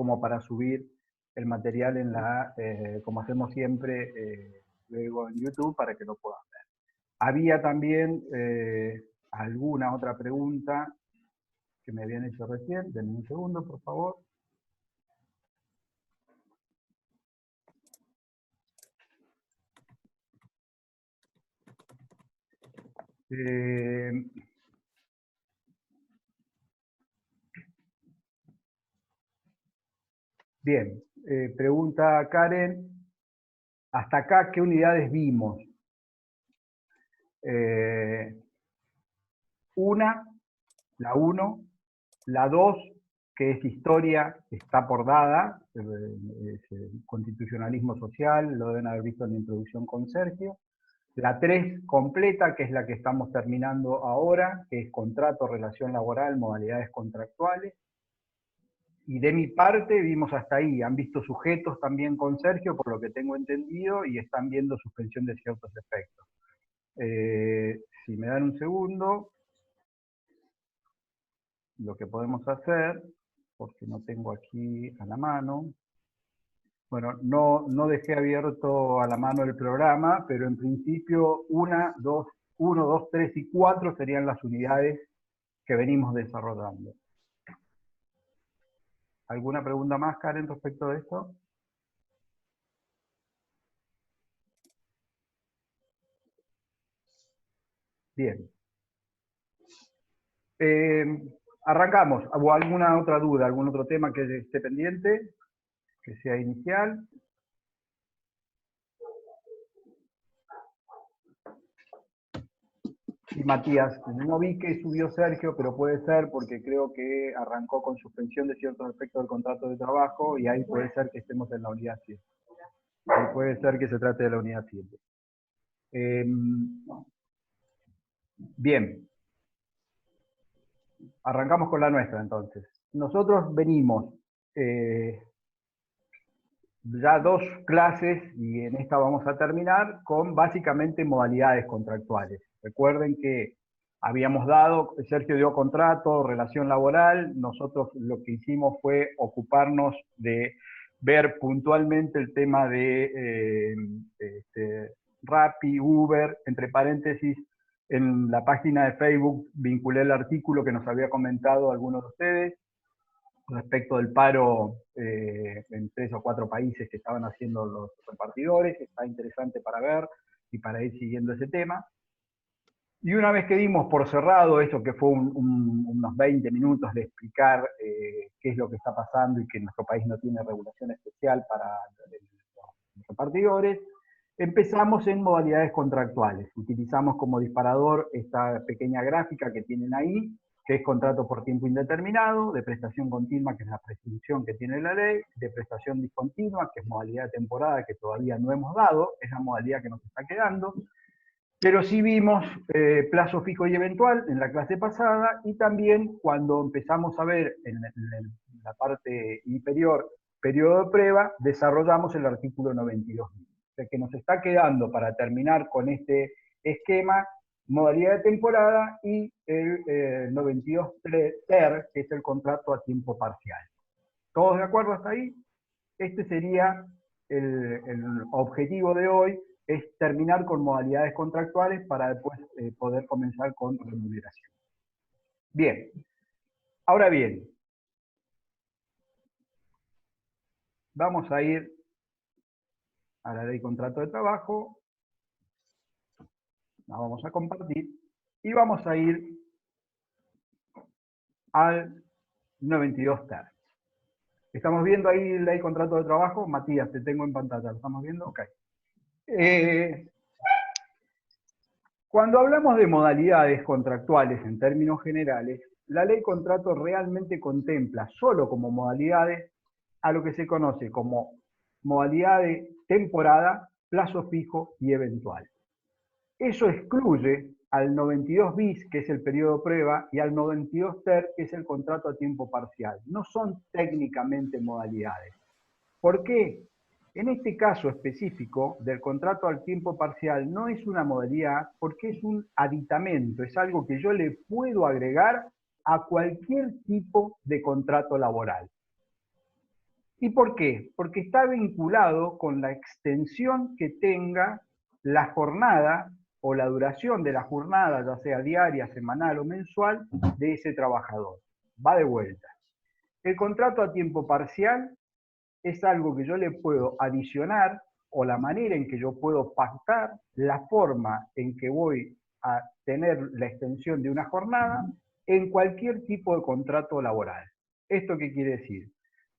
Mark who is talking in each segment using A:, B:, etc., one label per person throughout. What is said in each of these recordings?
A: como para subir el material en como hacemos siempre, luego en YouTube para que lo puedan ver. Había también alguna otra pregunta que me habían hecho recién. Denme un segundo, por favor. Bien, pregunta Karen, ¿hasta acá qué unidades vimos? La 1, la 2, que es historia, está por dada, es constitucionalismo social, lo deben haber visto en la introducción con Sergio. La 3 completa, que es la que estamos terminando ahora, que es contrato, relación laboral, modalidades contractuales. Y de mi parte vimos hasta ahí. Han visto sujetos también con Sergio, por lo que tengo entendido, y están viendo suspensión de ciertos efectos. Si me dan un segundo, lo que podemos hacer, porque no tengo aquí a la mano, bueno, no dejé abierto a la mano el programa, pero en principio 1, 2, 3 y 4 serían las unidades que venimos desarrollando. ¿Alguna pregunta más, Karen, respecto de esto? Bien. Arrancamos. ¿O alguna otra duda, algún otro tema que esté pendiente, que sea inicial? Y Matías, no vi que subió Sergio, pero puede ser porque creo que arrancó con suspensión de ciertos efectos del contrato de trabajo y ahí puede ser que estemos en la unidad 7. Ahí puede ser que se trate de la unidad 7. Bien. Arrancamos con la nuestra entonces. Nosotros venimos ya 2 clases, y en esta vamos a terminar, con básicamente modalidades contractuales. Recuerden que habíamos dado, Sergio dio contrato, relación laboral, nosotros lo que hicimos fue ocuparnos de ver puntualmente el tema de Rappi, Uber, entre paréntesis, en la página de Facebook vinculé el artículo que nos había comentado algunos de ustedes, respecto del paro en 3 o 4 países que estaban haciendo los repartidores. Está interesante para ver y para ir siguiendo ese tema. Y una vez que dimos por cerrado eso, que fue unos 20 minutos de explicar qué es lo que está pasando y que nuestro país no tiene regulación especial para los repartidores, empezamos en modalidades contractuales. Utilizamos como disparador esta pequeña gráfica que tienen ahí, que es contrato por tiempo indeterminado, de prestación continua, que es la prescripción que tiene la ley, de prestación discontinua, que es modalidad de temporada que todavía no hemos dado, es la modalidad que nos está quedando, pero sí vimos plazo fijo y eventual en la clase pasada, y también cuando empezamos a ver en la parte inferior periodo de prueba, desarrollamos el artículo 92. O sea que nos está quedando para terminar con este esquema modalidad de temporada y el 92 ter, que es el contrato a tiempo parcial. ¿Todos de acuerdo hasta ahí? Este sería el objetivo de hoy, es terminar con modalidades contractuales para después poder comenzar con remuneración. Bien, ahora bien, vamos a ir a la ley de contrato de trabajo, la vamos a compartir y vamos a ir al 92 ter. ¿Estamos viendo ahí la ley de contrato de trabajo? Matías, te tengo en pantalla, ¿lo estamos viendo? Ok. Cuando hablamos de modalidades contractuales en términos generales, la ley de contrato realmente contempla solo como modalidades a lo que se conoce como modalidad de temporada, plazo fijo y eventual. Eso excluye al 92 bis, que es el periodo de prueba, y al 92 ter, que es el contrato a tiempo parcial. No son técnicamente modalidades. ¿Por qué? En este caso específico del contrato al tiempo parcial no es una modalidad porque es un aditamento, es algo que yo le puedo agregar a cualquier tipo de contrato laboral. ¿Y por qué? Porque está vinculado con la extensión que tenga la jornada o la duración de la jornada, ya sea diaria, semanal o mensual, de ese trabajador. Va de vuelta. El contrato a tiempo parcial es algo que yo le puedo adicionar, o la manera en que yo puedo pactar la forma en que voy a tener la extensión de una jornada en cualquier tipo de contrato laboral. ¿Esto qué quiere decir?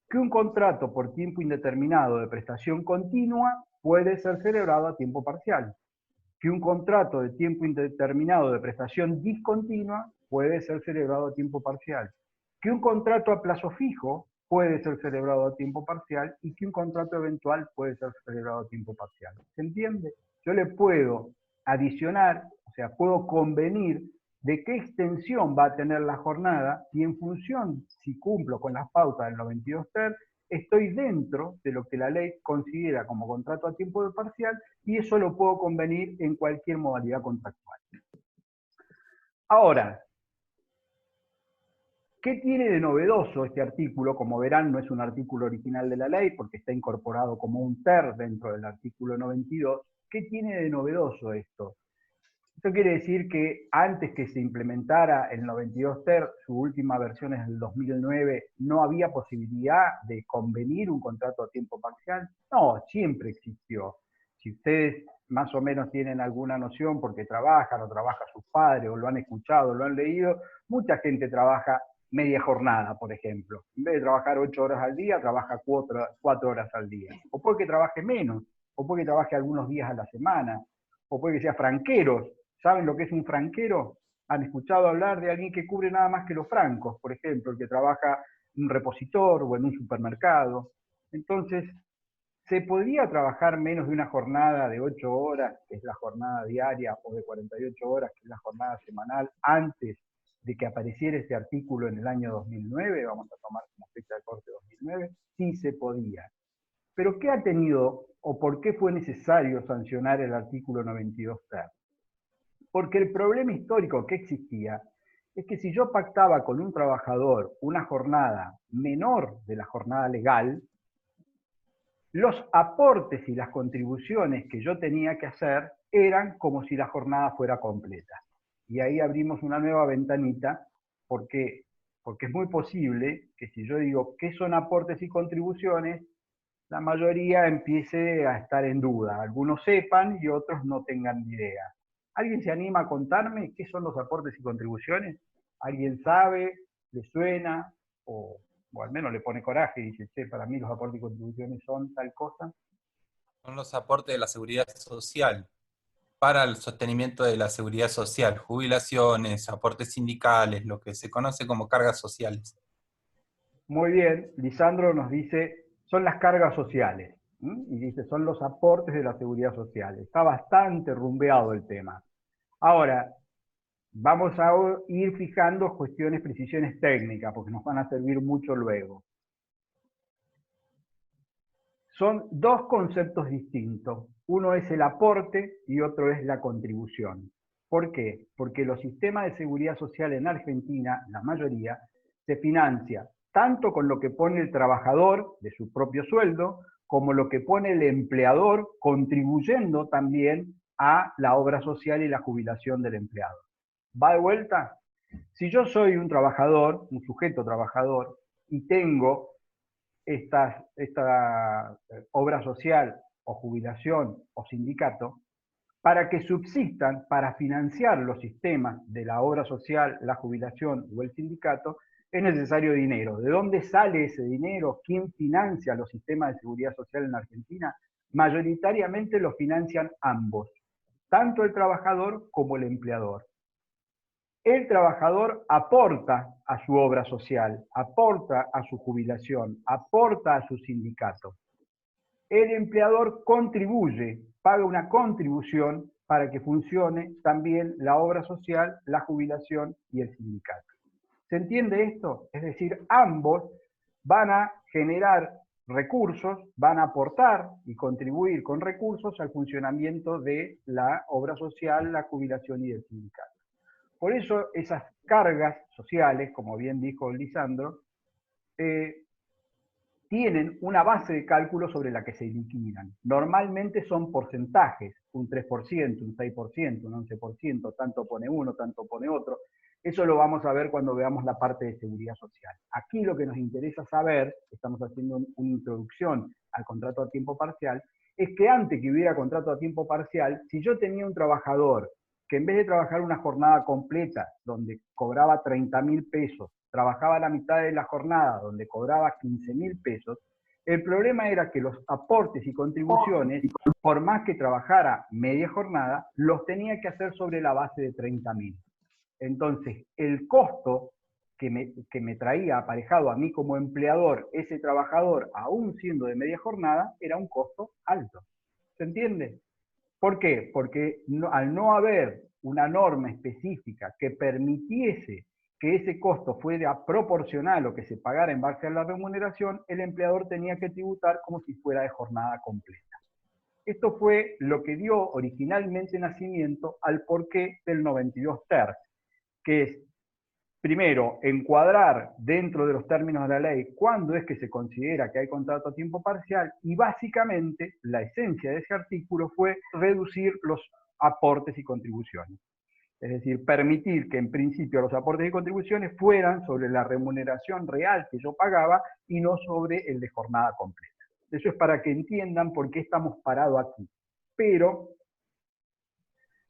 A: Que un contrato por tiempo indeterminado de prestación continua puede ser celebrado a tiempo parcial. Que un contrato de tiempo indeterminado de prestación discontinua puede ser celebrado a tiempo parcial. Que un contrato a plazo fijo puede ser celebrado a tiempo parcial y que un contrato eventual puede ser celebrado a tiempo parcial. ¿Se entiende? Yo le puedo adicionar, o sea, puedo convenir de qué extensión va a tener la jornada y en función, si cumplo con las pautas del 92 ter, estoy dentro de lo que la ley considera como contrato a tiempo parcial y eso lo puedo convenir en cualquier modalidad contractual. Ahora, ¿qué tiene de novedoso este artículo? Como verán, no es un artículo original de la ley porque está incorporado como un TER dentro del artículo 92. ¿Qué tiene de novedoso esto? Esto quiere decir que antes que se implementara el 92 TER, su última versión es del 2009, ¿no había posibilidad de convenir un contrato a tiempo parcial? No, siempre existió. Si ustedes más o menos tienen alguna noción porque trabajan o trabaja sus padres o lo han escuchado, lo han leído, mucha gente trabaja media jornada, por ejemplo. En vez de trabajar 8 horas al día, trabaja 4 horas al día. O puede que trabaje menos, o puede que trabaje algunos días a la semana, o puede que sea franqueros. ¿Saben lo que es un franquero? ¿Han escuchado hablar de alguien que cubre nada más que los francos? Por ejemplo, el que trabaja en un repositor o en un supermercado. Entonces, ¿se podría trabajar menos de una jornada de 8 horas, que es la jornada diaria, o de 48 horas, que es la jornada semanal, antes de que apareciera este artículo en el año 2009? Vamos a tomar como fecha de corte 2009. Sí se podía. ¿Pero qué ha tenido o por qué fue necesario sancionar el artículo 92 ter? Porque el problema histórico que existía es que si yo pactaba con un trabajador una jornada menor de la jornada legal, los aportes y las contribuciones que yo tenía que hacer eran como si la jornada fuera completa. Y ahí abrimos una nueva ventanita, porque es muy posible que si yo digo qué son aportes y contribuciones, la mayoría empiece a estar en duda. Algunos sepan y otros no tengan ni idea. ¿Alguien se anima a contarme qué son los aportes y contribuciones? ¿Alguien sabe? ¿Le suena? O al menos le pone coraje y dice, che, para mí los aportes y contribuciones son tal cosa.
B: Son los aportes de la seguridad social para el sostenimiento de la seguridad social, jubilaciones, aportes sindicales, lo que se conoce como cargas sociales.
A: Muy bien, Lisandro nos dice, son las cargas sociales. Y dice, son los aportes de la seguridad social. Está bastante rumbeado el tema. Ahora, vamos a ir fijando cuestiones, precisiones técnicas, porque nos van a servir mucho luego. Son dos conceptos distintos. Uno es el aporte y otro es la contribución. ¿Por qué? Porque los sistemas de seguridad social en Argentina, la mayoría, se financia tanto con lo que pone el trabajador de su propio sueldo, como lo que pone el empleador, contribuyendo también a la obra social y la jubilación del empleado. ¿Va de vuelta? Si yo soy un trabajador, un sujeto trabajador, y tengo esta obra social o jubilación o sindicato, para que subsistan, para financiar los sistemas de la obra social, la jubilación o el sindicato, es necesario dinero. ¿De dónde sale ese dinero? ¿Quién financia los sistemas de seguridad social en Argentina? Mayoritariamente los financian ambos, tanto el trabajador como el empleador. El trabajador aporta a su obra social, aporta a su jubilación, aporta a su sindicato. El empleador contribuye, paga una contribución para que funcione también la obra social, la jubilación y el sindicato. ¿Se entiende esto? Es decir, ambos van a generar recursos, van a aportar y contribuir con recursos al funcionamiento de la obra social, la jubilación y el sindicato. Por eso esas cargas sociales, como bien dijo Lisandro, tienen una base de cálculo sobre la que se liquidan. Normalmente son porcentajes, un 3%, un 6%, un 11%, tanto pone uno, tanto pone otro. Eso lo vamos a ver cuando veamos la parte de seguridad social. Aquí lo que nos interesa saber, estamos haciendo una introducción al contrato a tiempo parcial, es que antes que hubiera contrato a tiempo parcial, si yo tenía un trabajador que en vez de trabajar una jornada completa, donde cobraba 30.000 pesos, trabajaba la mitad de la jornada, donde cobraba 15.000 pesos, el problema era que los aportes y contribuciones, por más que trabajara media jornada, los tenía que hacer sobre la base de 30.000. Entonces, el costo que me traía aparejado a mí como empleador ese trabajador, aún siendo de media jornada, era un costo alto. ¿Se entiende? ¿Por qué? Porque al no haber una norma específica que permitiese que ese costo fuera proporcional a lo que se pagara en base a la remuneración, el empleador tenía que tributar como si fuera de jornada completa. Esto fue lo que dio originalmente nacimiento al porqué del 92 ter, que es, primero, encuadrar dentro de los términos de la ley cuándo es que se considera que hay contrato a tiempo parcial, y básicamente la esencia de ese artículo fue reducir los aportes y contribuciones. Es decir, permitir que en principio los aportes y contribuciones fueran sobre la remuneración real que yo pagaba y no sobre el de jornada completa. Eso es para que entiendan por qué estamos parados aquí. Pero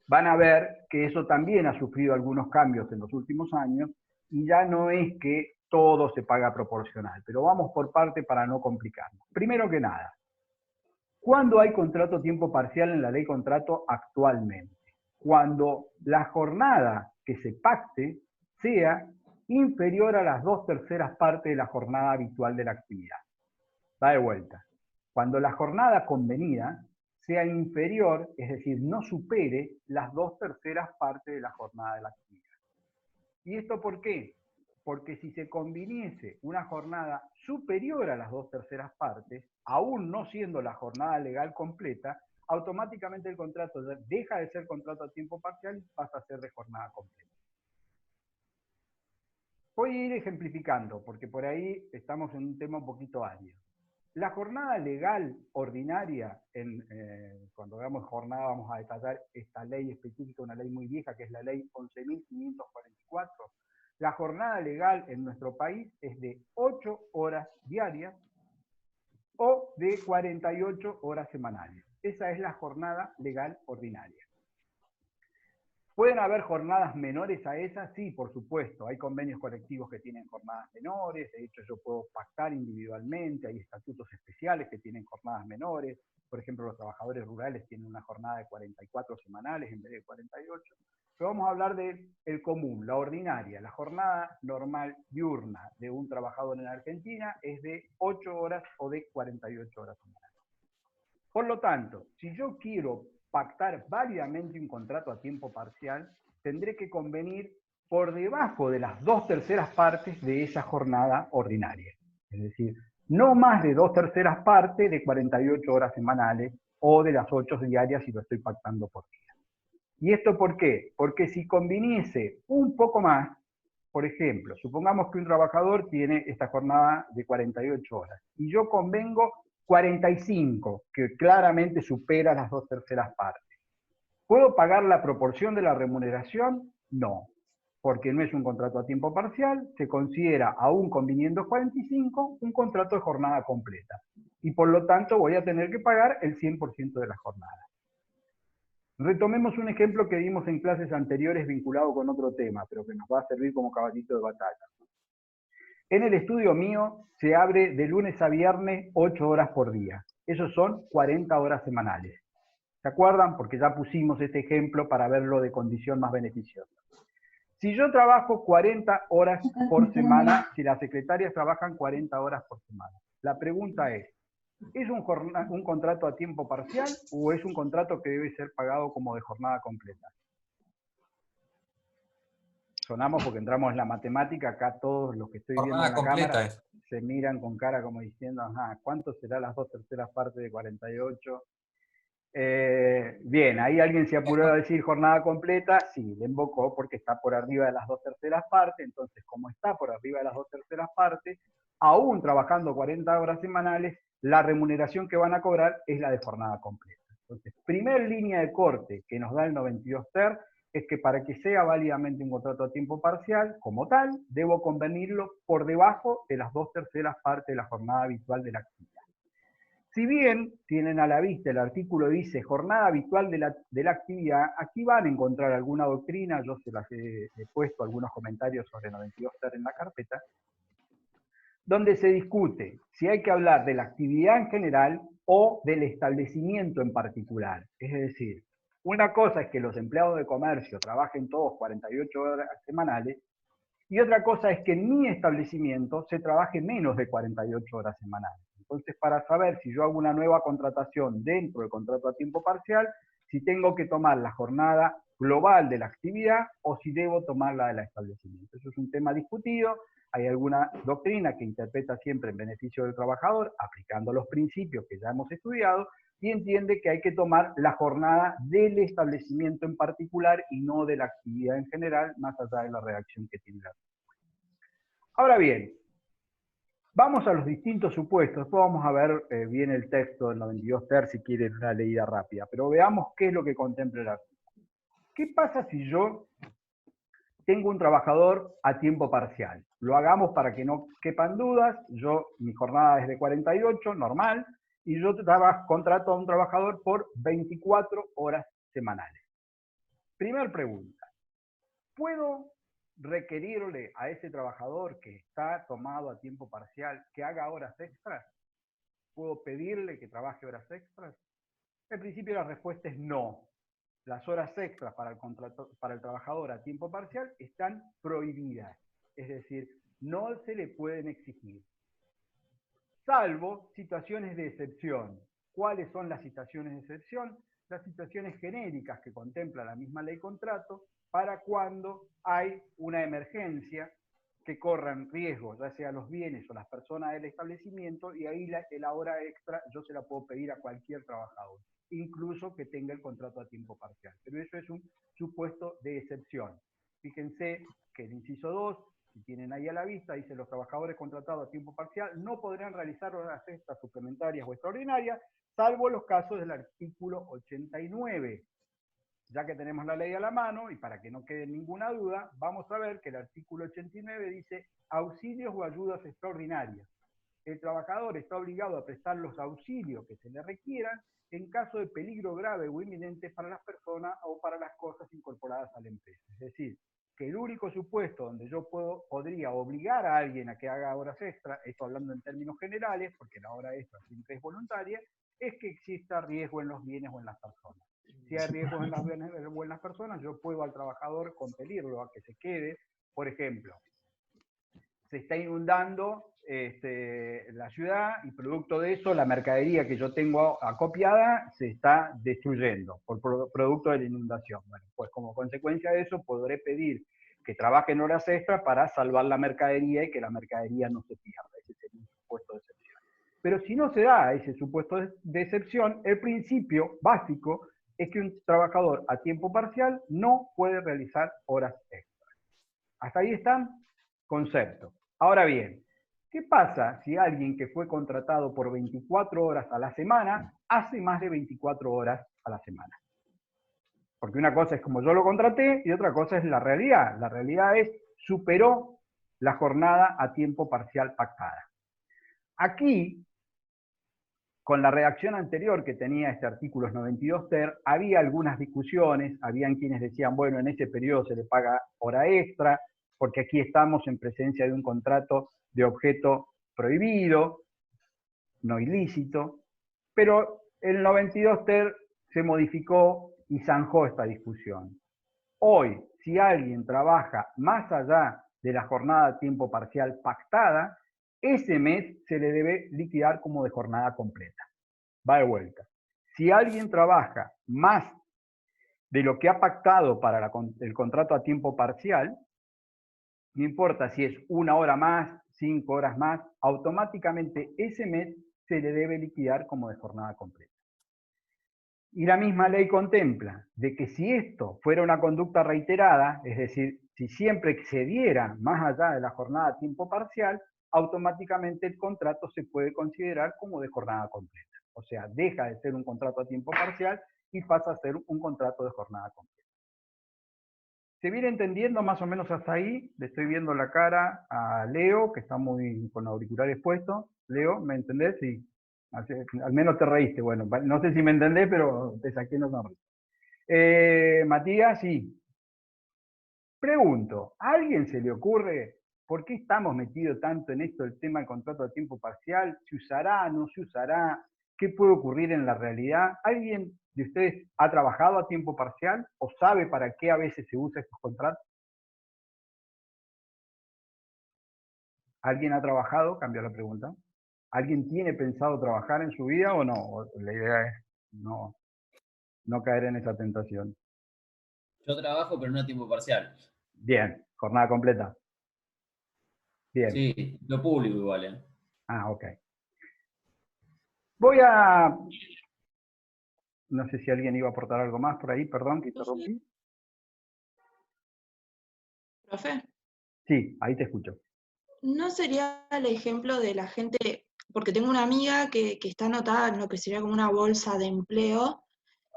A: van a ver que eso también ha sufrido algunos cambios en los últimos años y ya no es que todo se paga proporcional, pero vamos por parte para no complicarnos. Primero que nada, ¿cuándo hay contrato a tiempo parcial en la ley contrato actualmente? Cuando la jornada que se pacte sea inferior a las 2/3 partes de la jornada habitual de la actividad. Da de vuelta. Cuando la jornada convenida sea inferior, es decir, no supere las 2/3 partes de la jornada de la actividad. ¿Y esto por qué? Porque si se conviniese una jornada superior a las 2/3 partes, aún no siendo la jornada legal completa, automáticamente el contrato deja de ser contrato a tiempo parcial y pasa a ser de jornada completa. Voy a ir ejemplificando, porque por ahí estamos en un tema un poquito árido. La jornada legal ordinaria, cuando hagamos jornada vamos a detallar esta ley específica, una ley muy vieja que es la ley 11.544. La jornada legal en nuestro país es de 8 horas diarias o de 48 horas semanales. Esa es la jornada legal ordinaria. ¿Pueden haber jornadas menores a esas? Sí, por supuesto. Hay convenios colectivos que tienen jornadas menores. De hecho, yo puedo pactar individualmente. Hay estatutos especiales que tienen jornadas menores. Por ejemplo, los trabajadores rurales tienen una jornada de 44 semanales en vez de 48. Pero vamos a hablar del común, la ordinaria. La jornada normal diurna de un trabajador en Argentina es de 8 horas o de 48 horas semanales. Por lo tanto, si yo quiero pactar válidamente un contrato a tiempo parcial, tendré que convenir por debajo de las 2/3 partes de esa jornada ordinaria. Es decir, no más de 2/3 partes de 48 horas semanales o de las 8 diarias si lo estoy pactando por día. ¿Y esto por qué? Porque si conviniese un poco más, por ejemplo, supongamos que un trabajador tiene esta jornada de 48 horas y yo convengo 45, que claramente supera las 2/3 partes. ¿Puedo pagar la proporción de la remuneración? No, porque no es un contrato a tiempo parcial, se considera, aún conviniendo 45, un contrato de jornada completa. Y por lo tanto voy a tener que pagar el 100% de la jornada. Retomemos un ejemplo que vimos en clases anteriores vinculado con otro tema, pero que nos va a servir como caballito de batalla. En el estudio mío se abre de lunes a viernes 8 horas por día. Esos son 40 horas semanales. ¿Se acuerdan? Porque ya pusimos este ejemplo para verlo de condición más beneficiosa. Si yo trabajo 40 horas por semana, si las secretarias trabajan 40 horas por semana, la pregunta es un contrato a tiempo parcial o es un contrato que debe ser pagado como de jornada completa? Sonamos porque entramos en la matemática, acá todos los que estoy viendo en la cámara se miran con cara como diciendo, ajá, ¿cuánto será las 2/3 partes de 48? Bien, ahí alguien se apuró a decir jornada completa, sí, le invocó porque está por arriba de las 2/3 partes, entonces como está por arriba de las 2/3 partes, aún trabajando 40 horas semanales, la remuneración que van a cobrar es la de jornada completa. Entonces, primer línea de corte que nos da el 92 ter es que para que sea válidamente un contrato a tiempo parcial, como tal, debo convenirlo por debajo de las 2/3 partes de la jornada habitual de la actividad. Si bien tienen a la vista el artículo dice jornada habitual de la actividad, aquí van a encontrar alguna doctrina, yo se las he puesto algunos comentarios sobre 92 ter en la carpeta, donde se discute si hay que hablar de la actividad en general o del establecimiento en particular. Es decir, una cosa es que los empleados de comercio trabajen todos 48 horas semanales, y otra cosa es que en mi establecimiento se trabaje menos de 48 horas semanales. Entonces, para saber si yo hago una nueva contratación dentro del contrato a tiempo parcial, si tengo que tomar la jornada global de la actividad o si debo tomar la del establecimiento. Eso es un tema discutido. Hay alguna doctrina que interpreta siempre en beneficio del trabajador, aplicando los principios que ya hemos estudiado, y entiende que hay que tomar la jornada del establecimiento en particular y no de la actividad en general, más allá de la redacción que tiene la artículo. Ahora bien, vamos a los distintos supuestos. Después vamos a ver bien el texto del 92 ter si quieren una leída rápida, pero veamos qué es lo que contempla el artículo. ¿Qué pasa si yo tengo un trabajador a tiempo parcial? Lo hagamos para que no quepan dudas. Mi jornada es de 48, normal, y yo contrato a un trabajador por 24 horas semanales. Primera pregunta, ¿puedo requerirle a ese trabajador que está tomado a tiempo parcial que haga horas extras? ¿Puedo pedirle que trabaje horas extras? En principio la respuesta es no. Las horas extras para el trabajador a tiempo parcial están prohibidas. Es decir, no se le pueden exigir, salvo situaciones de excepción. ¿Cuáles son las situaciones de excepción? Las situaciones genéricas que contempla la misma ley contrato para cuando hay una emergencia que corran riesgo, ya sea los bienes o las personas del establecimiento, y ahí la hora extra yo se la puedo pedir a cualquier trabajador, incluso que tenga el contrato a tiempo parcial. Pero eso es un supuesto de excepción. Fíjense que el inciso 2, si tienen ahí a la vista, dice: los trabajadores contratados a tiempo parcial no podrán realizar horas extras suplementarias o extraordinarias, salvo los casos del artículo 89. Ya que tenemos la ley a la mano, y para que no quede ninguna duda, vamos a ver que el artículo 89 dice auxilios o ayudas extraordinarias. El trabajador está obligado a prestar los auxilios que se le requieran en caso de peligro grave o inminente para las personas o para las cosas incorporadas a la empresa. Es decir, que el único supuesto donde yo podría obligar a alguien a que haga horas extra, esto hablando en términos generales, porque la hora extra siempre es voluntaria, es que exista riesgo en los bienes o en las personas. Si hay riesgos en las bienes o en las personas, yo puedo al trabajador compelirlo a que se quede. Por ejemplo, se está inundando la ciudad y producto de eso la mercadería que yo tengo acopiada se está destruyendo por producto de la inundación. Bueno, pues como consecuencia de eso podré pedir que trabajen horas extras para salvar la mercadería y que la mercadería no se pierda. Ese sería un supuesto de excepción. Pero si no se da ese supuesto de excepción, el principio básico es que un trabajador a tiempo parcial no puede realizar horas extras. Hasta ahí están conceptos. Ahora bien, ¿qué pasa si alguien que fue contratado por 24 horas a la semana hace más de 24 horas a la semana? Porque una cosa es como yo lo contraté y otra cosa es la realidad. La realidad es superó la jornada a tiempo parcial pactada. Aquí, con la redacción anterior que tenía este artículo 92 ter, había algunas discusiones, habían quienes decían, bueno, en ese periodo se le paga hora extra, porque aquí estamos en presencia de un contrato de objeto prohibido, no ilícito, pero el 92 ter se modificó y zanjó esta discusión. Hoy, si alguien trabaja más allá de la jornada a tiempo parcial pactada, ese mes se le debe liquidar como de jornada completa. Va de vuelta. Si alguien trabaja más de lo que ha pactado para el contrato a tiempo parcial, no importa si es 1 hora más, 5 horas más, automáticamente ese mes se le debe liquidar como de jornada completa. Y la misma ley contempla de que si esto fuera una conducta reiterada, es decir, si siempre excediera más allá de la jornada a tiempo parcial, automáticamente el contrato se puede considerar como de jornada completa. O sea, deja de ser un contrato a tiempo parcial y pasa a ser un contrato de jornada completa. ¿Se viene entendiendo más o menos hasta ahí? Le estoy viendo la cara a Leo, que está muy con auriculares puestos. Leo, ¿me entendés? Sí. Al menos te reíste. Bueno, no sé si me entendés, pero te saqué una sonrisa. Matías, sí. Pregunto, ¿a alguien se le ocurre por qué estamos metidos tanto en esto del tema del contrato a tiempo parcial? ¿Se usará, no se usará? ¿Qué puede ocurrir en la realidad? ¿Alguien de ustedes ha trabajado a tiempo parcial o sabe para qué a veces se usa estos contratos? ¿Alguien ha trabajado? Cambio la pregunta. ¿Alguien tiene pensado trabajar en su vida o no? O la idea es no caer en esa tentación.
C: Yo trabajo, pero no a tiempo parcial.
A: Bien, jornada completa. Bien.
C: Sí, lo público igual, ¿eh?
A: Ah, ok. Voy a... No sé si alguien iba a aportar algo más por ahí, perdón, que interrumpí.
D: Profe,
A: Sí, ahí te escucho.
D: ¿no sería el ejemplo de la gente, porque tengo una amiga que está anotada en lo que sería como una bolsa de empleo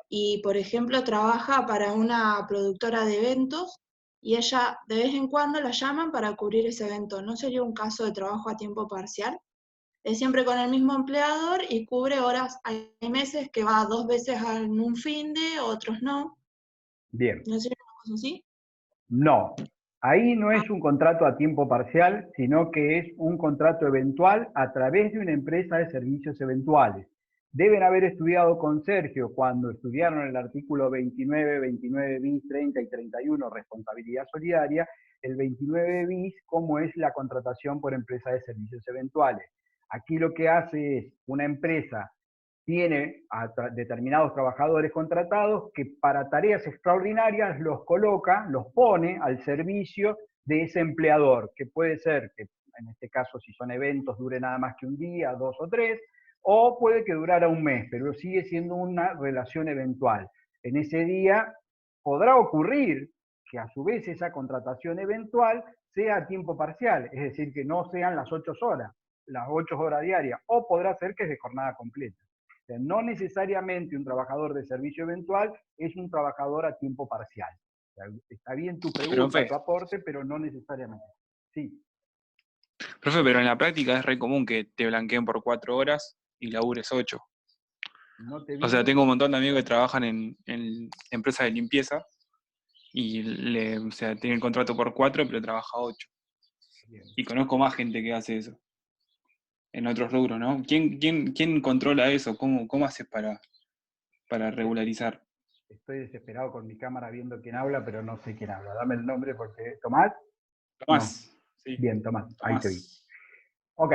D: y, por ejemplo, trabaja para una productora de eventos y ella de vez en cuando la llaman para cubrir ese evento? ¿No sería un caso de trabajo a tiempo parcial? Es siempre con el mismo empleador y cubre horas. Hay meses que va 2 veces en un finde, otros no.
A: Bien.
D: ¿No sería una cosa así?
A: No, ahí no es un contrato a tiempo parcial, sino que es un contrato eventual a través de una empresa de servicios eventuales. Deben haber estudiado con Sergio cuando estudiaron el artículo 29, 29 bis, 30 y 31, responsabilidad solidaria, el 29 bis, cómo es la contratación por empresa de servicios eventuales. Aquí lo que hace es una empresa tiene a determinados trabajadores contratados que para tareas extraordinarias los coloca, los pone al servicio de ese empleador, que puede ser que en este caso si son eventos dure nada más que un día, 2 o 3, o puede que durara un mes, pero sigue siendo una relación eventual. En ese día podrá ocurrir que a su vez esa contratación eventual sea a tiempo parcial, es decir, que no sean las 8 horas, las 8 horas diarias, o podrá ser que es de jornada completa. O sea, no necesariamente un trabajador de servicio eventual es un trabajador a tiempo parcial. O sea, está bien tu pregunta, tu aporte, pero no necesariamente. Sí.
E: Profe, pero en la práctica es re común que te blanqueen por 4 horas y labures 8.
A: No te
E: O sea, tengo un montón de amigos que trabajan en empresas de limpieza y o sea, tienen el contrato por 4, pero trabaja 8.
A: Bien.
E: Y conozco más gente que hace eso en otros rubros, ¿no? ¿Quién controla eso? ¿Cómo haces para regularizar?
A: Estoy desesperado con mi cámara viendo quién habla, pero no sé quién habla. Dame el nombre porque... ¿Tomás?
E: Tomás.
A: No.
E: Sí.
A: Bien, Tomás, ahí te vi.
E: Tomás.
A: Ok.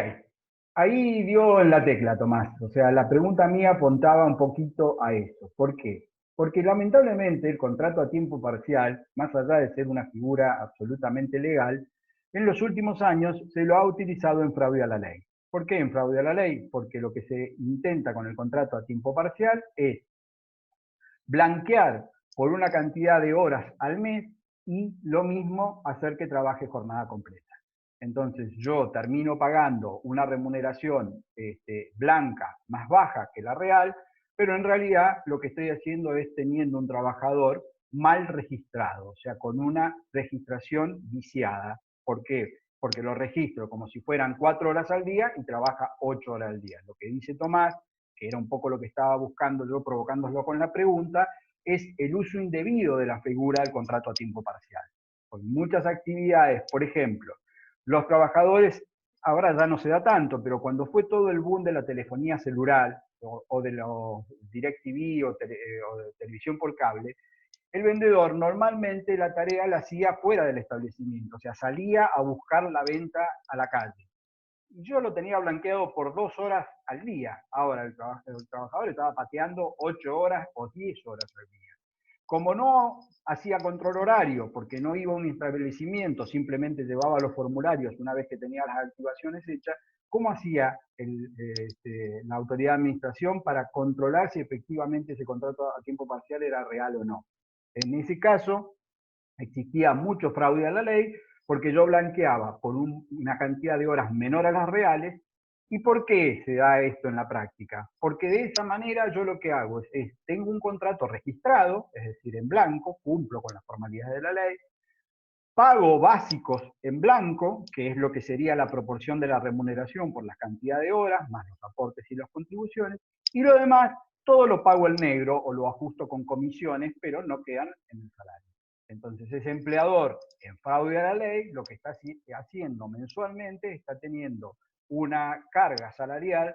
A: Ahí dio en la tecla, Tomás. O sea, la pregunta mía apuntaba un poquito a eso. ¿Por qué? Porque lamentablemente el contrato a tiempo parcial, más allá de ser una figura absolutamente legal, en los últimos años se lo ha utilizado en fraude a la ley. ¿Por qué en fraude a la ley? Porque lo que se intenta con el contrato a tiempo parcial es blanquear por una cantidad de horas al mes y lo mismo hacer que trabaje jornada completa. Entonces yo termino pagando una remuneración blanca más baja que la real, pero en realidad lo que estoy haciendo es teniendo un trabajador mal registrado, o sea, con una registración viciada. ¿Por qué? Porque lo registro como si fueran 4 horas al día y trabaja 8 horas al día. Lo que dice Tomás, que era un poco lo que estaba buscando yo, provocándolo con la pregunta, es el uso indebido de la figura del contrato a tiempo parcial. Con muchas actividades, por ejemplo, los trabajadores, ahora ya no se da tanto, pero cuando fue todo el boom de la telefonía celular o de los DirecTV o de televisión por cable, el vendedor normalmente la tarea la hacía fuera del establecimiento, o sea, salía a buscar la venta a la calle. Yo lo tenía blanqueado por 2 horas al día. Ahora el trabajador estaba pateando 8 horas o 10 horas al día. Como no hacía control horario, porque no iba a un establecimiento, simplemente llevaba los formularios una vez que tenía las activaciones hechas, ¿cómo hacía la autoridad de administración para controlar si efectivamente ese contrato a tiempo parcial era real o no? En ese caso, existía mucho fraude a la ley, Porque yo blanqueaba por una cantidad de horas menor a las reales. ¿Y por qué se da esto en la práctica? Porque de esa manera yo lo que hago es tengo un contrato registrado, es decir, en blanco, cumplo con las formalidades de la ley, pago básicos en blanco, que es lo que sería la proporción de la remuneración por la cantidad de horas, más los aportes y las contribuciones, y lo demás, todo lo pago en negro o lo ajusto con comisiones, pero no quedan en el salario. Entonces ese empleador, en fraude a la ley, lo que está haciendo mensualmente está teniendo una carga salarial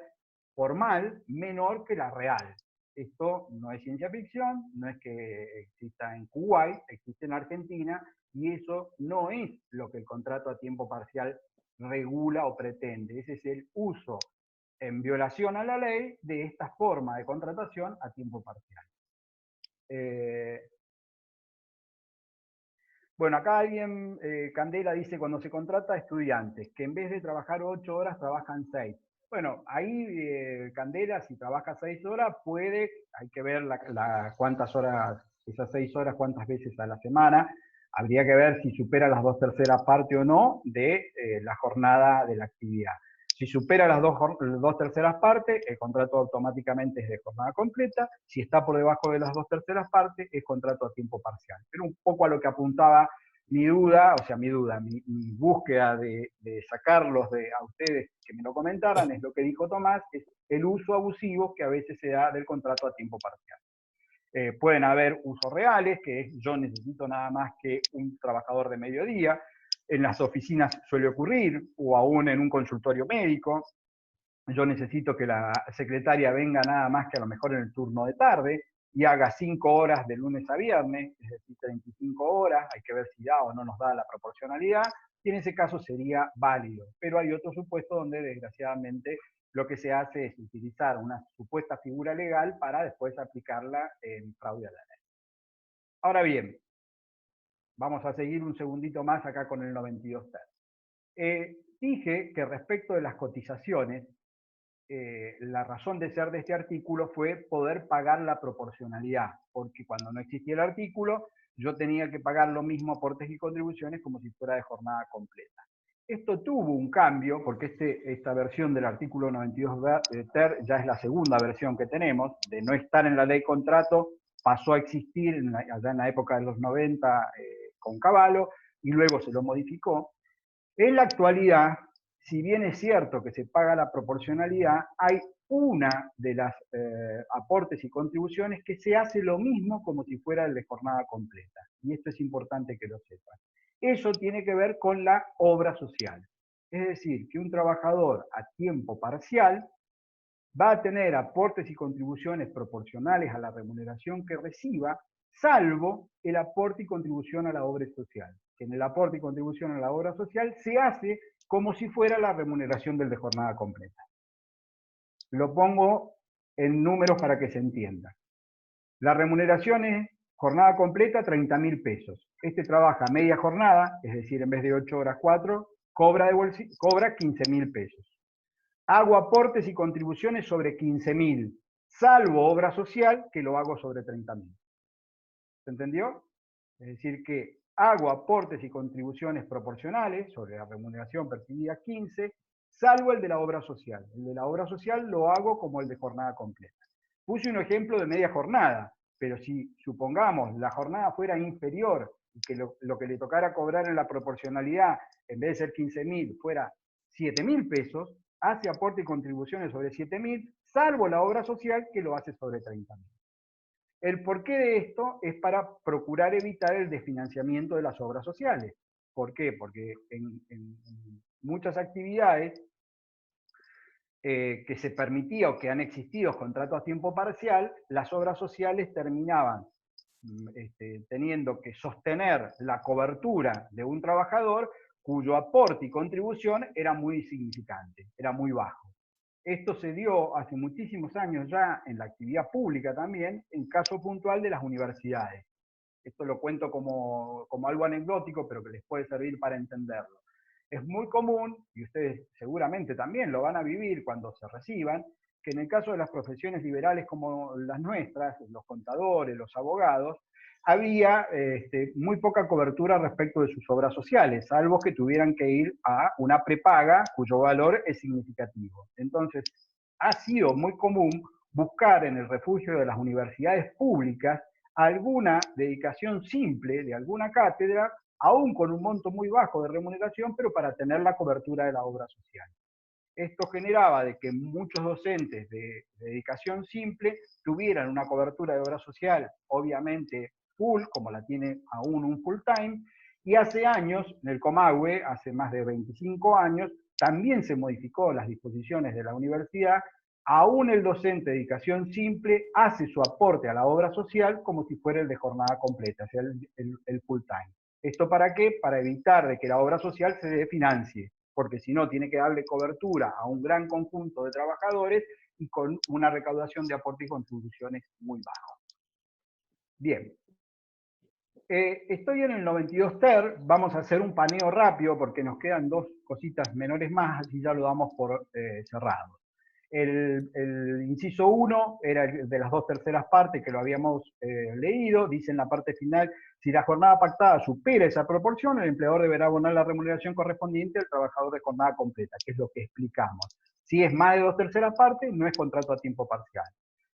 A: formal menor que la real. Esto no es ciencia ficción, no es que exista en Kuwait, existe en Argentina, y eso no es lo que el contrato a tiempo parcial regula o pretende. Ese es el uso en violación a la ley de esta forma de contratación a tiempo parcial. Bueno, acá alguien, Candela dice, cuando se contrata a estudiantes, que en vez de trabajar 8 horas, trabajan 6. Bueno, ahí, Candela, si trabaja 6 horas, hay que ver cuántas horas, esas 6 horas, cuántas veces a la semana. Habría que ver si supera las 2/3 partes o no de la jornada de la actividad. Si supera las 2/3 partes, el contrato automáticamente es de jornada completa. Si está por debajo de las 2/3 partes, es contrato a tiempo parcial. Pero un poco a lo que apuntaba mi búsqueda de sacarlos a ustedes que me lo comentaran, es lo que dijo Tomás, es el uso abusivo que a veces se da del contrato a tiempo parcial. Pueden haber usos reales, que es yo necesito nada más que un trabajador de mediodía. En las oficinas suele ocurrir, o aún en un consultorio médico. Yo necesito que la secretaria venga nada más que a lo mejor en el turno de tarde y haga 5 horas de lunes a viernes, es decir, 35 horas, hay que ver si da o no nos da la proporcionalidad, y en ese caso sería válido. Pero hay otros supuestos donde desgraciadamente lo que se hace es utilizar una supuesta figura legal para después aplicarla en fraude a la ley. Ahora bien, vamos a seguir un segundito más acá con el 92 ter. Dije que respecto de las cotizaciones, la razón de ser de este artículo fue poder pagar la proporcionalidad, porque cuando no existía el artículo, yo tenía que pagar lo mismo aportes y contribuciones como si fuera de jornada completa. Esto tuvo un cambio, porque esta versión del artículo 92 ter ya es la segunda versión que tenemos, de no estar en la ley contrato, pasó a existir allá en la época de los 90 con Cavallo, y luego se lo modificó. En la actualidad, si bien es cierto que se paga la proporcionalidad, hay una de las aportes y contribuciones que se hace lo mismo como si fuera el de jornada completa. Y esto es importante que lo sepan. Eso tiene que ver con la obra social. Es decir, que un trabajador a tiempo parcial va a tener aportes y contribuciones proporcionales a la remuneración que reciba, salvo el aporte y contribución a la obra social. En el aporte y contribución a la obra social se hace como si fuera la remuneración del de jornada completa. Lo pongo en números para que se entienda. La remuneración es jornada completa, 30.000 pesos. Este trabaja media jornada, es decir, en vez de 8 horas, 4, cobra 15.000 pesos. Hago aportes y contribuciones sobre 15.000, salvo obra social, que lo hago sobre 30.000. ¿Se entendió? Es decir, que hago aportes y contribuciones proporcionales sobre la remuneración percibida 15, salvo el de la obra social. El de la obra social lo hago como el de jornada completa. Puse un ejemplo de media jornada, pero si supongamos la jornada fuera inferior y que lo que le tocara cobrar en la proporcionalidad, en vez de ser 15.000, fuera 7.000 pesos, hace aporte y contribuciones sobre 7.000, salvo la obra social que lo hace sobre 30.000. El porqué de esto es para procurar evitar el desfinanciamiento de las obras sociales. ¿Por qué? Porque en muchas actividades que se permitía o que han existido contratos a tiempo parcial, las obras sociales terminaban teniendo que sostener la cobertura de un trabajador cuyo aporte y contribución era muy insignificante, era muy bajo. Esto se dio hace muchísimos años ya en la actividad pública también, en caso puntual de las universidades. Esto lo cuento como algo anecdótico, pero que les puede servir para entenderlo. Es muy común, y ustedes seguramente también lo van a vivir cuando se reciban, que en el caso de las profesiones liberales como las nuestras, los contadores, los abogados, había muy poca cobertura respecto de sus obras sociales, salvo que tuvieran que ir a una prepaga cuyo valor es significativo. Entonces, ha sido muy común buscar en el refugio de las universidades públicas alguna dedicación simple de alguna cátedra, aún con un monto muy bajo de remuneración, pero para tener la cobertura de la obra social. Esto generaba de que muchos docentes de dedicación simple tuvieran una cobertura de obra social, obviamente full, como la tiene aún un full time, y hace años, en el Comahue, hace más de 25 años, también se modificó las disposiciones de la universidad. Aún el docente de dedicación simple hace su aporte a la obra social como si fuera el de jornada completa, o sea, el full time. ¿Esto para qué? Para evitar de que la obra social se desfinancie, porque si no tiene que darle cobertura a un gran conjunto de trabajadores y con una recaudación de aporte y contribuciones muy bajo. Bien. Estoy en el 92 TER, vamos a hacer un paneo rápido porque nos quedan dos cositas menores más, así ya lo damos por cerrado. El inciso 1 era el de las 2/3 partes que lo habíamos leído, dice en la parte final, si la jornada pactada supera esa proporción, el empleador deberá abonar la remuneración correspondiente al trabajador de jornada completa, que es lo que explicamos. Si es más de 2/3 partes, no es contrato a tiempo parcial.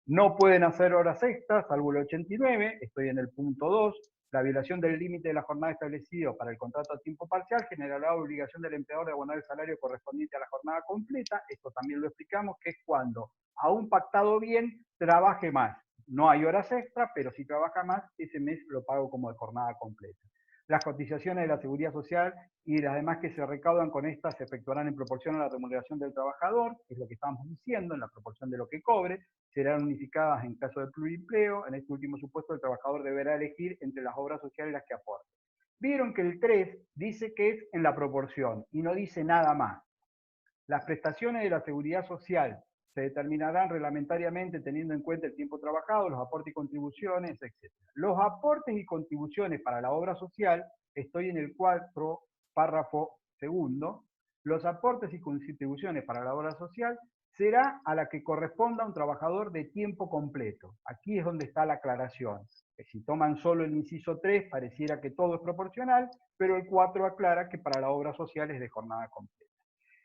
A: No pueden hacer horas extras, salvo el 89, estoy en el punto 2. La violación del límite de la jornada establecido para el contrato a tiempo parcial generará obligación del empleador de abonar el salario correspondiente a la jornada completa. Esto también lo explicamos, que es cuando, aún pactado bien, trabaje más. No hay horas extras, pero si trabaja más, ese mes lo pago como de jornada completa. Las cotizaciones de la Seguridad Social y las demás que se recaudan con estas se efectuarán en proporción a la remuneración del trabajador, que es lo que estamos diciendo, en la proporción de lo que cobre, serán unificadas en caso de plurimpleo. En este último supuesto, el trabajador deberá elegir entre las obras sociales las que aporte. Vieron que el 3 dice que es en la proporción y no dice nada más. Las prestaciones de la Seguridad Social se determinarán reglamentariamente teniendo en cuenta el tiempo trabajado, los aportes y contribuciones, etc. Los aportes y contribuciones para la obra social, estoy en el 4, párrafo segundo, los aportes y contribuciones para la obra social será a la que corresponda a un trabajador de tiempo completo. Aquí es donde está la aclaración. Si toman solo el inciso 3, pareciera que todo es proporcional, pero el 4 aclara que para la obra social es de jornada completa.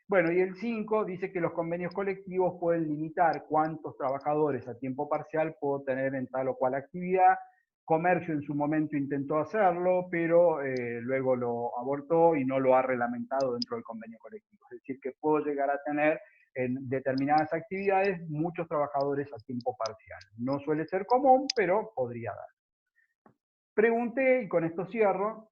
A: Bueno, y el 5 dice que los convenios colectivos pueden limitar cuántos trabajadores a tiempo parcial puedo tener en tal o cual actividad. Comercio en su momento intentó hacerlo, pero luego lo abortó y no lo ha reglamentado dentro del convenio colectivo. Es decir, que puedo llegar a tener en determinadas actividades muchos trabajadores a tiempo parcial. No suele ser común, pero podría dar. Pregunté, y con esto cierro,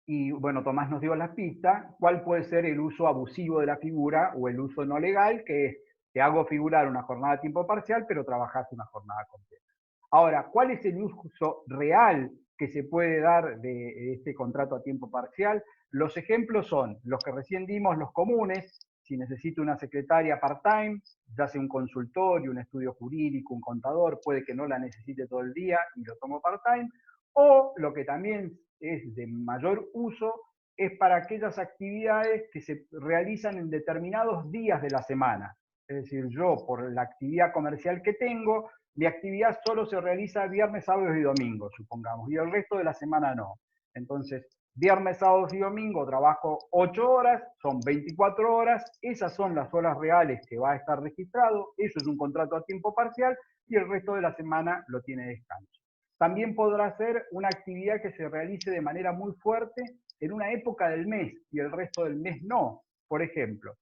A: y bueno, Tomás nos dio las pistas, cuál puede ser el uso abusivo de la figura o el uso no legal, que es, te hago figurar una jornada a tiempo parcial, pero trabajas una jornada completa. Ahora, ¿cuál es el uso real que se puede dar de este contrato a tiempo parcial? Los ejemplos son los que recién dimos, los comunes. Si necesito una secretaria part-time, ya sea un consultorio, un estudio jurídico, un contador, puede que no la necesite todo el día y lo tomo part-time. O lo que también es de mayor uso es para aquellas actividades que se realizan en determinados días de la semana. Es decir, yo por la actividad comercial que tengo, mi actividad solo se realiza viernes, sábados y domingos, supongamos, y el resto de la semana no. Entonces, viernes, sábados y domingo trabajo 8 horas, son 24 horas, esas son las horas reales que va a estar registrado, eso es un contrato a tiempo parcial, y el resto de la semana lo tiene descanso. También podrá ser una actividad que se realice de manera muy fuerte en una época del mes y el resto del mes no. Por ejemplo,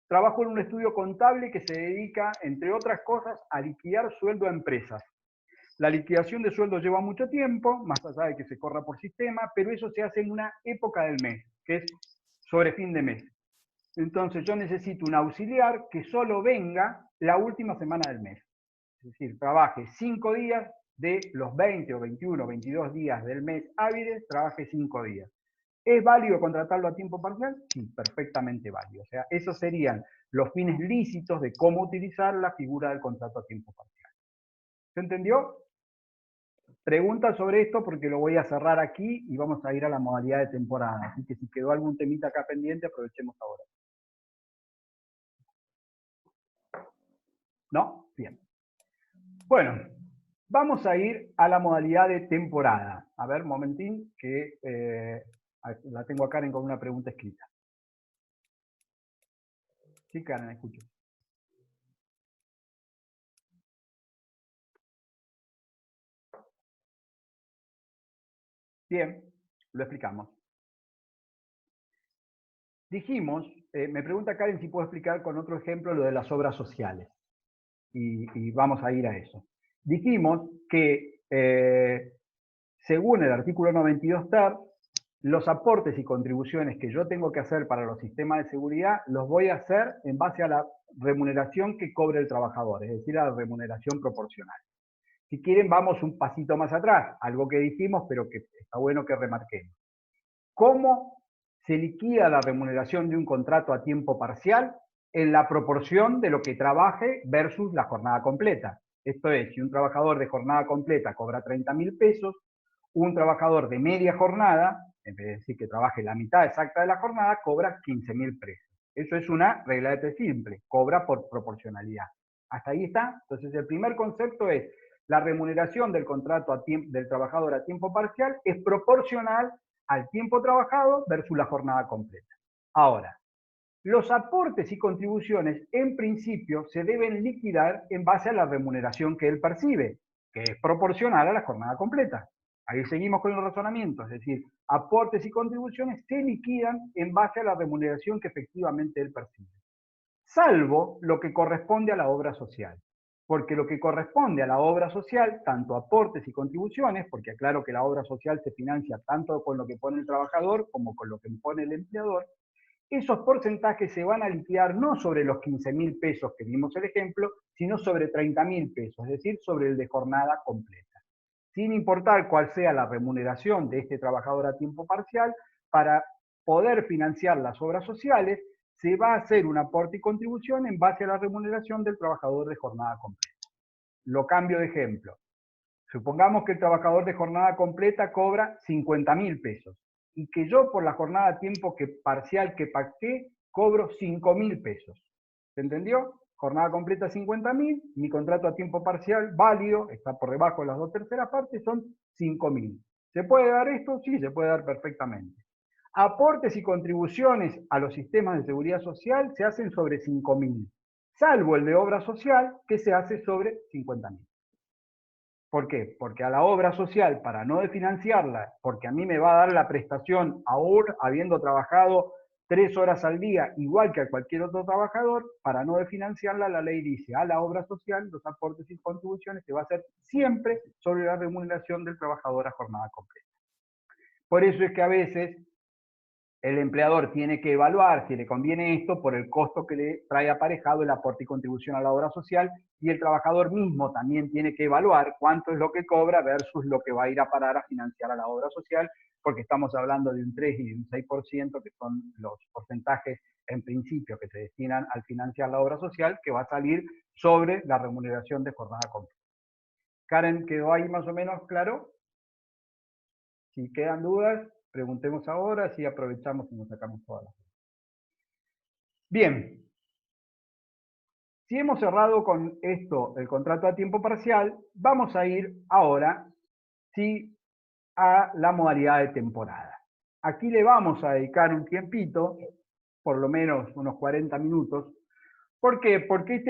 A: trabajo en un estudio contable que se dedica, entre otras cosas, a liquidar sueldo a empresas. La liquidación de sueldo lleva mucho tiempo, más allá de que se corra por sistema, pero eso se hace en una época del mes, que es sobre fin de mes. Entonces yo necesito un auxiliar que solo venga la última semana del mes. Es decir, trabaje 5 días de los 20 o 21 o 22 días del mes hábiles, trabaje 5 días. ¿Es válido contratarlo a tiempo parcial? Sí, perfectamente válido. O sea, esos serían los fines lícitos de cómo utilizar la figura del contrato a tiempo parcial. ¿Se entendió? Preguntas sobre esto porque lo voy a cerrar aquí y vamos a ir a la modalidad de temporada. Así que si quedó algún temita acá pendiente, aprovechemos ahora. ¿No? Bien. Bueno, vamos a ir a la modalidad de temporada. A ver, momentín, que la tengo a Karen con una pregunta escrita. Sí, Karen, escucho. Bien, lo explicamos. Dijimos, me pregunta Karen si puedo explicar con otro ejemplo lo de las obras sociales. Y vamos a ir a eso. Dijimos que, según el artículo 92 ter, los aportes y contribuciones que yo tengo que hacer para los sistemas de seguridad los voy a hacer en base a la remuneración que cobre el trabajador, es decir, a la remuneración proporcional. Si quieren, vamos un pasito más atrás, algo que dijimos, pero que está bueno que remarquemos. ¿Cómo se liquida la remuneración de un contrato a tiempo parcial? En la proporción de lo que trabaje versus la jornada completa. Esto es, si un trabajador de jornada completa cobra 30.000 pesos, un trabajador de media jornada, en vez de decir que trabaje la mitad exacta de la jornada, cobra 15.000 pesos. Eso es una regla de tres simple, cobra por proporcionalidad. ¿Hasta ahí está? Entonces el primer concepto es, la remuneración del contrato del trabajador a tiempo parcial es proporcional al tiempo trabajado versus la jornada completa. Ahora, los aportes y contribuciones en principio se deben liquidar en base a la remuneración que él percibe, que es proporcional a la jornada completa. Ahí seguimos con el razonamiento, es decir, aportes y contribuciones se liquidan en base a la remuneración que efectivamente él percibe, salvo lo que corresponde a la obra social. Porque lo que corresponde a la obra social, tanto aportes y contribuciones, porque aclaro que la obra social se financia tanto con lo que pone el trabajador como con lo que pone el empleador, esos porcentajes se van a liquidar no sobre los 15.000 pesos que vimos el ejemplo, sino sobre 30.000 pesos, es decir, sobre el de jornada completa. Sin importar cuál sea la remuneración de este trabajador a tiempo parcial, para poder financiar las obras sociales, se va a hacer un aporte y contribución en base a la remuneración del trabajador de jornada completa. Lo cambio de ejemplo. Supongamos que el trabajador de jornada completa cobra 50.000 pesos y que yo por la jornada a tiempo parcial que pacté cobro 5.000 pesos. ¿Se entendió? Jornada completa 50.000, mi contrato a tiempo parcial válido, está por debajo de las 2/3 partes, son 5.000. ¿Se puede dar esto? Sí, se puede dar perfectamente. Aportes y contribuciones a los sistemas de seguridad social se hacen sobre 5.000, salvo el de obra social que se hace sobre 50.000. ¿Por qué? Porque a la obra social, para no desfinanciarla, porque a mí me va a dar la prestación aún habiendo trabajado 3 horas al día, igual que a cualquier otro trabajador, para no desfinanciarla, la ley dice, a la obra social, los aportes y contribuciones se va a hacer siempre sobre la remuneración del trabajador a jornada completa. Por eso es que a veces el empleador tiene que evaluar si le conviene esto por el costo que le trae aparejado el aporte y contribución a la obra social, y el trabajador mismo también tiene que evaluar cuánto es lo que cobra versus lo que va a ir a parar a financiar a la obra social, porque estamos hablando de un 3 y de un 6%, que son los porcentajes en principio que se destinan al financiar la obra social, que va a salir sobre la remuneración de jornada completa. Karen, ¿quedó ahí más o menos claro? Si quedan dudas, preguntemos ahora, si aprovechamos y nos sacamos todas las dudas. Bien. Si hemos cerrado con esto el contrato a tiempo parcial, vamos a ir ahora sí, a la modalidad de temporada. Aquí le vamos a dedicar un tiempito, por lo menos unos 40 minutos. ¿Por qué? Porque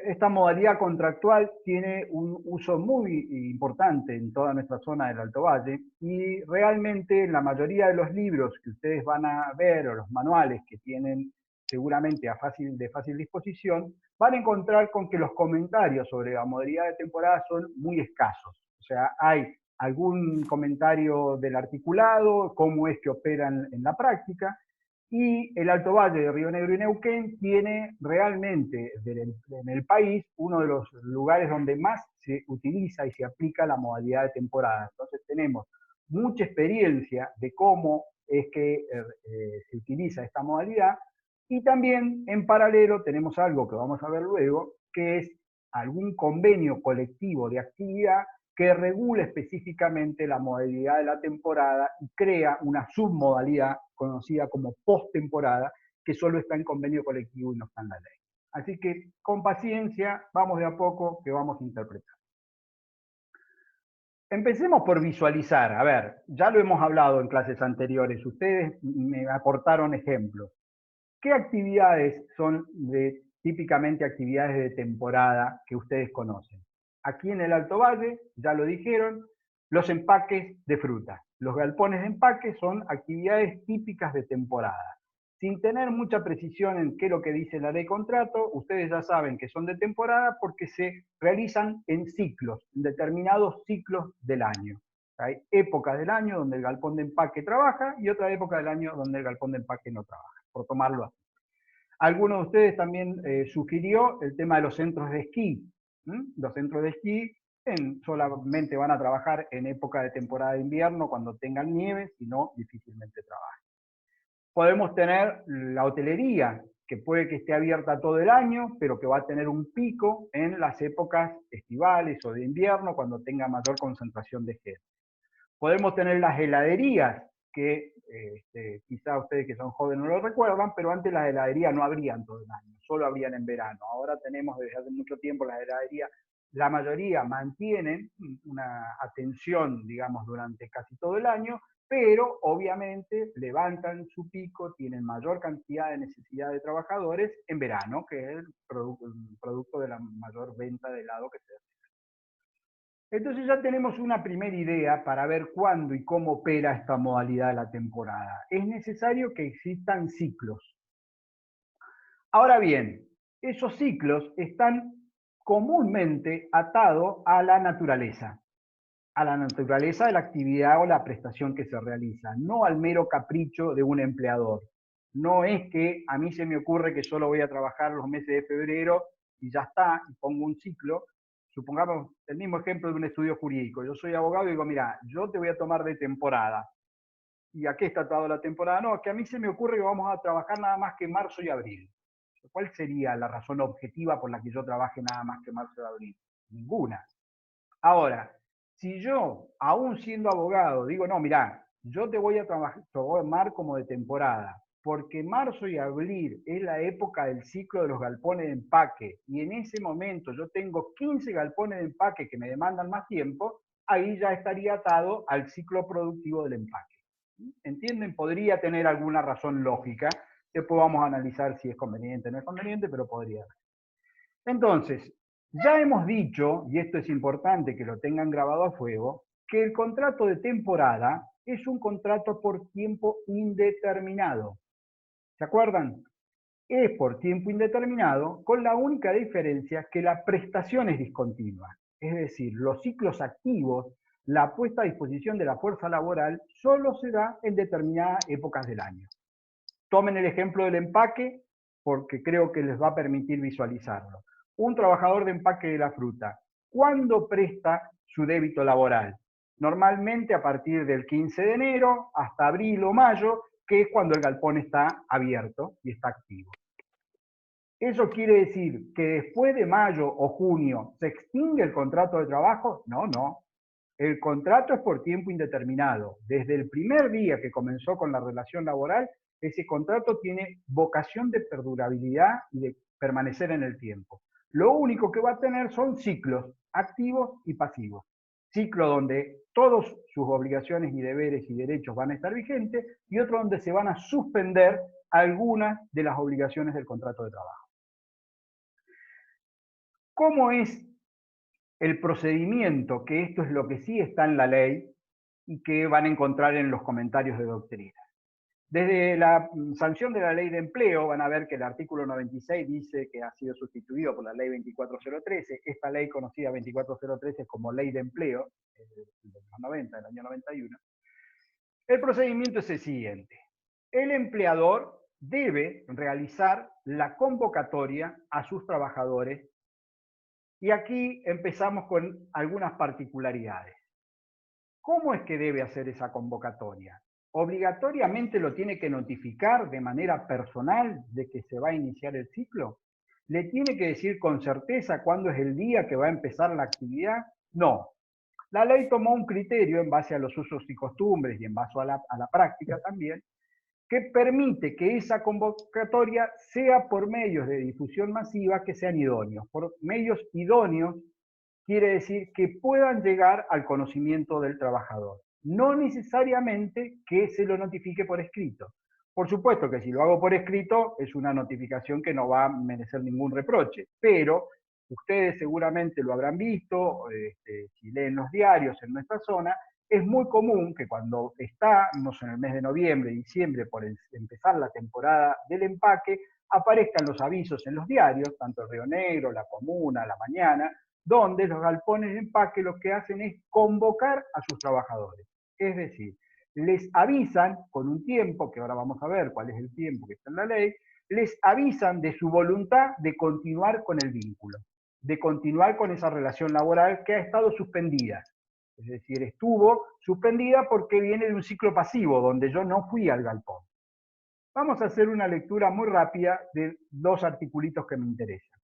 A: esta modalidad contractual tiene un uso muy importante en toda nuestra zona del Alto Valle, y realmente en la mayoría de los libros que ustedes van a ver o los manuales que tienen seguramente de fácil disposición, van a encontrar con que los comentarios sobre la modalidad de temporada son muy escasos. O sea, hay algún comentario del articulado, cómo es que operan en la práctica, y el Alto Valle de Río Negro y Neuquén tiene realmente en el país uno de los lugares donde más se utiliza y se aplica la modalidad de temporada. Entonces tenemos mucha experiencia de cómo es que se utiliza esta modalidad, y también en paralelo tenemos algo que vamos a ver luego, que es algún convenio colectivo de actividad que regula específicamente la modalidad de la temporada y crea una submodalidad conocida como postemporada, que solo está en convenio colectivo y no está en la ley. Así que con paciencia, vamos de a poco que vamos a interpretar. Empecemos por visualizar. A ver, ya lo hemos hablado en clases anteriores, ustedes me aportaron ejemplos. ¿Qué actividades son típicamente actividades de temporada que ustedes conocen? Aquí en el Alto Valle, ya lo dijeron, los empaques de fruta. Los galpones de empaque son actividades típicas de temporada. Sin tener mucha precisión en qué es lo que dice la ley contrato, ustedes ya saben que son de temporada porque se realizan en ciclos, en determinados ciclos del año. Hay épocas del año donde el galpón de empaque trabaja y otra época del año donde el galpón de empaque no trabaja, por tomarlo así. Alguno de ustedes también sugirió el tema de los centros de esquí. Los centros de esquí solamente van a trabajar en época de temporada de invierno cuando tengan nieve, si no, difícilmente trabajan. Podemos tener la hotelería, que puede que esté abierta todo el año, pero que va a tener un pico en las épocas estivales o de invierno, cuando tenga mayor concentración de gente. Podemos tener las heladerías, que quizá ustedes que son jóvenes no lo recuerdan, pero antes las heladerías no abrían todo el año, solo abrían en verano. Ahora tenemos desde hace mucho tiempo las heladerías, la mayoría mantienen una atención, digamos, durante casi todo el año, pero obviamente levantan su pico, tienen mayor cantidad de necesidad de trabajadores en verano, que es el producto de la mayor venta de helado que se hace. Entonces ya tenemos una primera idea para ver cuándo y cómo opera esta modalidad de la temporada. Es necesario que existan ciclos. Ahora bien, esos ciclos están comúnmente atados a la naturaleza de la actividad o la prestación que se realiza, no al mero capricho de un empleador. No es que a mí se me ocurre que solo voy a trabajar los meses de febrero y ya está, y pongo un ciclo. Supongamos el mismo ejemplo de un estudio jurídico. Yo soy abogado y digo, mira, yo te voy a tomar de temporada. ¿Y a qué está atado la temporada? No, que a mí se me ocurre que vamos a trabajar nada más que marzo y abril. ¿Cuál sería la razón objetiva por la que yo trabaje nada más que marzo y abril? Ninguna. Ahora, si yo, aún siendo abogado, digo, no, mira, yo te voy a tomar como de temporada, porque marzo y abril es la época del ciclo de los galpones de empaque, y en ese momento yo tengo 15 galpones de empaque que me demandan más tiempo, ahí ya estaría atado al ciclo productivo del empaque. ¿Entienden? Podría tener alguna razón lógica, después vamos a analizar si es conveniente o no es conveniente, pero podría. Entonces, ya hemos dicho, y esto es importante que lo tengan grabado a fuego, que el contrato de temporada es un contrato por tiempo indeterminado. ¿Se acuerdan? Es por tiempo indeterminado, con la única diferencia que la prestación es discontinua. Es decir, los ciclos activos, la puesta a disposición de la fuerza laboral, solo se da en determinadas épocas del año. Tomen el ejemplo del empaque, porque creo que les va a permitir visualizarlo. Un trabajador de empaque de la fruta, ¿cuándo presta su débito laboral? Normalmente a partir del 15 de enero hasta abril o mayo, que es cuando el galpón está abierto y está activo. ¿Eso quiere decir que después de mayo o junio se extingue el contrato de trabajo? No, no. El contrato es por tiempo indeterminado. Desde el primer día que comenzó con la relación laboral, ese contrato tiene vocación de perdurabilidad y de permanecer en el tiempo. Lo único que va a tener son ciclos activos y pasivos. Ciclo donde todas sus obligaciones y deberes y derechos van a estar vigentes, y otro donde se van a suspender algunas de las obligaciones del contrato de trabajo. ¿Cómo es el procedimiento? Que esto es lo que sí está en la ley y que van a encontrar en los comentarios de doctrina. Desde la sanción de la ley de empleo van a ver que el artículo 96 dice que ha sido sustituido por la ley 24013. Esta ley conocida 24013 como ley de empleo, de los 90, del año 91. El procedimiento es el siguiente. El empleador debe realizar la convocatoria a sus trabajadores, y aquí empezamos con algunas particularidades. ¿Cómo es que debe hacer esa convocatoria? ¿Obligatoriamente lo tiene que notificar de manera personal de que se va a iniciar el ciclo? ¿Le tiene que decir con certeza cuándo es el día que va a empezar la actividad? No. La ley tomó un criterio en base a los usos y costumbres y en base a la práctica también, que permite que esa convocatoria sea por medios de difusión masiva que sean idóneos. Por medios idóneos quiere decir que puedan llegar al conocimiento del trabajador. No necesariamente que se lo notifique por escrito. Por supuesto que si lo hago por escrito es una notificación que no va a merecer ningún reproche, pero ustedes seguramente lo habrán visto, si leen los diarios en nuestra zona, es muy común que cuando estamos en el mes de noviembre, diciembre, por empezar la temporada del empaque, aparezcan los avisos en los diarios, tanto el Río Negro, La Comuna, La Mañana, donde los galpones de empaque lo que hacen es convocar a sus trabajadores. Es decir, les avisan con un tiempo, que ahora vamos a ver cuál es el tiempo que está en la ley, les avisan de su voluntad de continuar con el vínculo, de continuar con esa relación laboral que ha estado suspendida. Es decir, estuvo suspendida porque viene de un ciclo pasivo, donde yo no fui al galpón. Vamos a hacer una lectura muy rápida de dos articulitos que me interesan.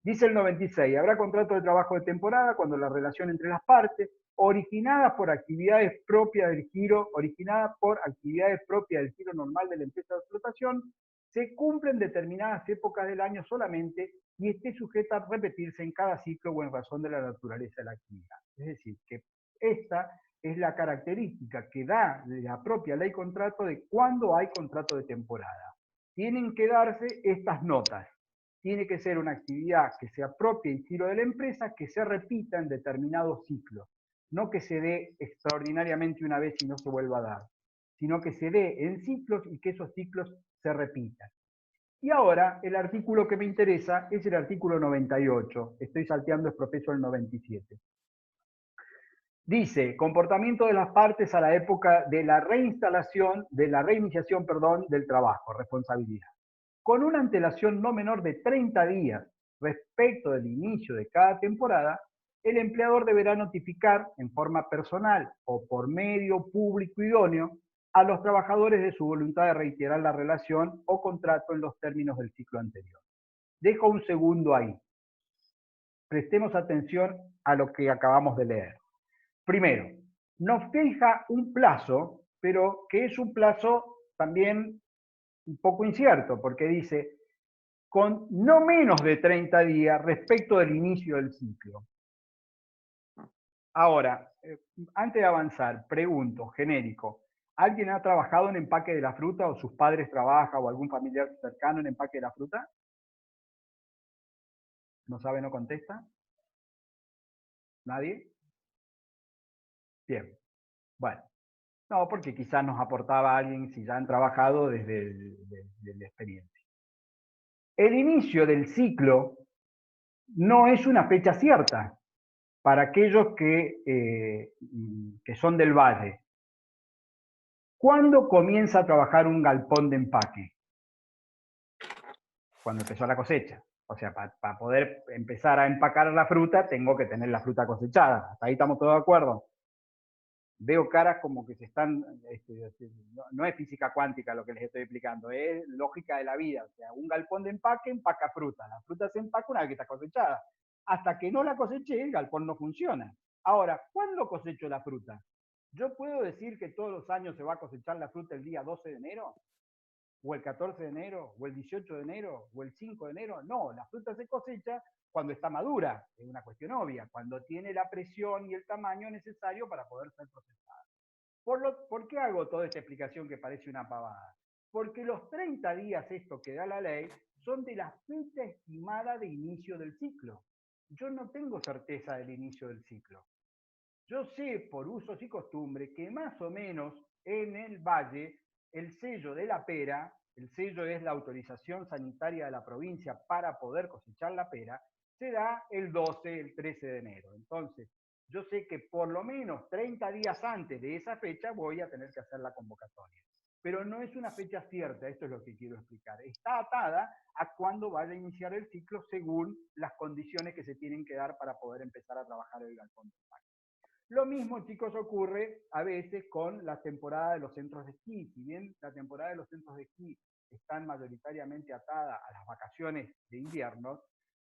A: Dice el 96, habrá contrato de trabajo de temporada cuando la relación entre las partes, originadas por actividades propias del giro normal de la empresa de explotación, se cumplen en determinadas épocas del año solamente y esté sujeta a repetirse en cada ciclo o en razón de la naturaleza de la actividad. Es decir, que esta es la característica que da la propia ley contrato de cuándo hay contrato de temporada. Tienen que darse estas notas. Tiene que ser una actividad que sea propia y giro de la empresa, que se repita en determinados ciclos. No que se dé extraordinariamente una vez y no se vuelva a dar, sino que se dé en ciclos y que esos ciclos se repitan. Y ahora, el artículo que me interesa es el artículo 98. Estoy salteando exprofeso el 97. Dice, comportamiento de las partes a la época de la reiniciación del trabajo, responsabilidad. Con una antelación no menor de 30 días respecto del inicio de cada temporada, el empleador deberá notificar en forma personal o por medio público idóneo a los trabajadores de su voluntad de reiterar la relación o contrato en los términos del ciclo anterior. Dejo un segundo ahí. Prestemos atención a lo que acabamos de leer. Primero, nos fija un plazo, pero que es un plazo también un poco incierto, porque dice, con no menos de 30 días respecto del inicio del ciclo. Ahora, antes de avanzar, pregunto, genérico, ¿alguien ha trabajado en empaque de la fruta o sus padres trabajan o algún familiar cercano en empaque de la fruta? ¿No sabe, no contesta? ¿Nadie? Bien. Bueno. No, porque quizás nos aportaba alguien si ya han trabajado desde la experiencia. El inicio del ciclo no es una fecha cierta para aquellos que son del valle. ¿Cuándo comienza a trabajar un galpón de empaque? Cuando empezó la cosecha. O sea, para poder empezar a empacar la fruta, tengo que tener la fruta cosechada. ¿Hasta ahí estamos todos de acuerdo? Veo caras como que se están, no es física cuántica lo que les estoy explicando, es lógica de la vida. O sea, un galpón de empaque empaca fruta. La fruta se empaca una vez que está cosechada. Hasta que no la coseché, el galpón no funciona. Ahora, ¿cuándo cosecho la fruta? ¿Yo puedo decir que todos los años se va a cosechar la fruta el día 12 de enero? ¿O el 14 de enero? ¿O el 18 de enero? ¿O el 5 de enero? No, la fruta se cosecha cuando está madura, es una cuestión obvia, cuando tiene la presión y el tamaño necesario para poder ser procesada. ¿Por qué hago toda esta explicación que parece una pavada? Porque los 30 días esto que da la ley son de la fecha estimada de inicio del ciclo. Yo no tengo certeza del inicio del ciclo. Yo sé por usos y costumbres que más o menos en el valle el sello de la pera, el sello es la autorización sanitaria de la provincia para poder cosechar la pera, se da el 12, el 13 de enero. Entonces, yo sé que por lo menos 30 días antes de esa fecha voy a tener que hacer la convocatoria. Pero no es una fecha cierta, esto es lo que quiero explicar. Está atada a cuándo vaya a iniciar el ciclo según las condiciones que se tienen que dar para poder empezar a trabajar el galpón de empaque. Lo mismo, chicos, ocurre a veces con la temporada de los centros de esquí. Si bien la temporada de los centros de esquí están mayoritariamente atadas a las vacaciones de invierno,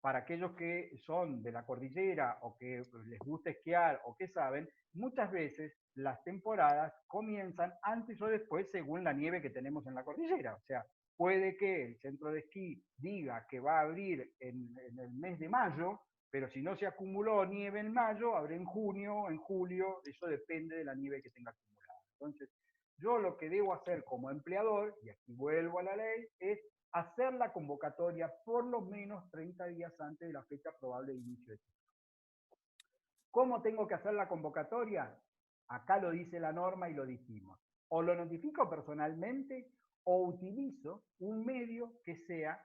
A: para aquellos que son de la cordillera o que les gusta esquiar o que saben, muchas veces las temporadas comienzan antes o después según la nieve que tenemos en la cordillera. O sea, puede que el centro de esquí diga que va a abrir en el mes de mayo, pero si no se acumuló nieve en mayo, abre en junio, en julio, eso depende de la nieve que tenga acumulada. Entonces, yo lo que debo hacer como empleador, y aquí vuelvo a la ley, es hacer la convocatoria por lo menos 30 días antes de la fecha probable de inicio de ciclo. ¿Cómo tengo que hacer la convocatoria? Acá lo dice la norma y lo dijimos. O lo notifico personalmente o utilizo un medio que sea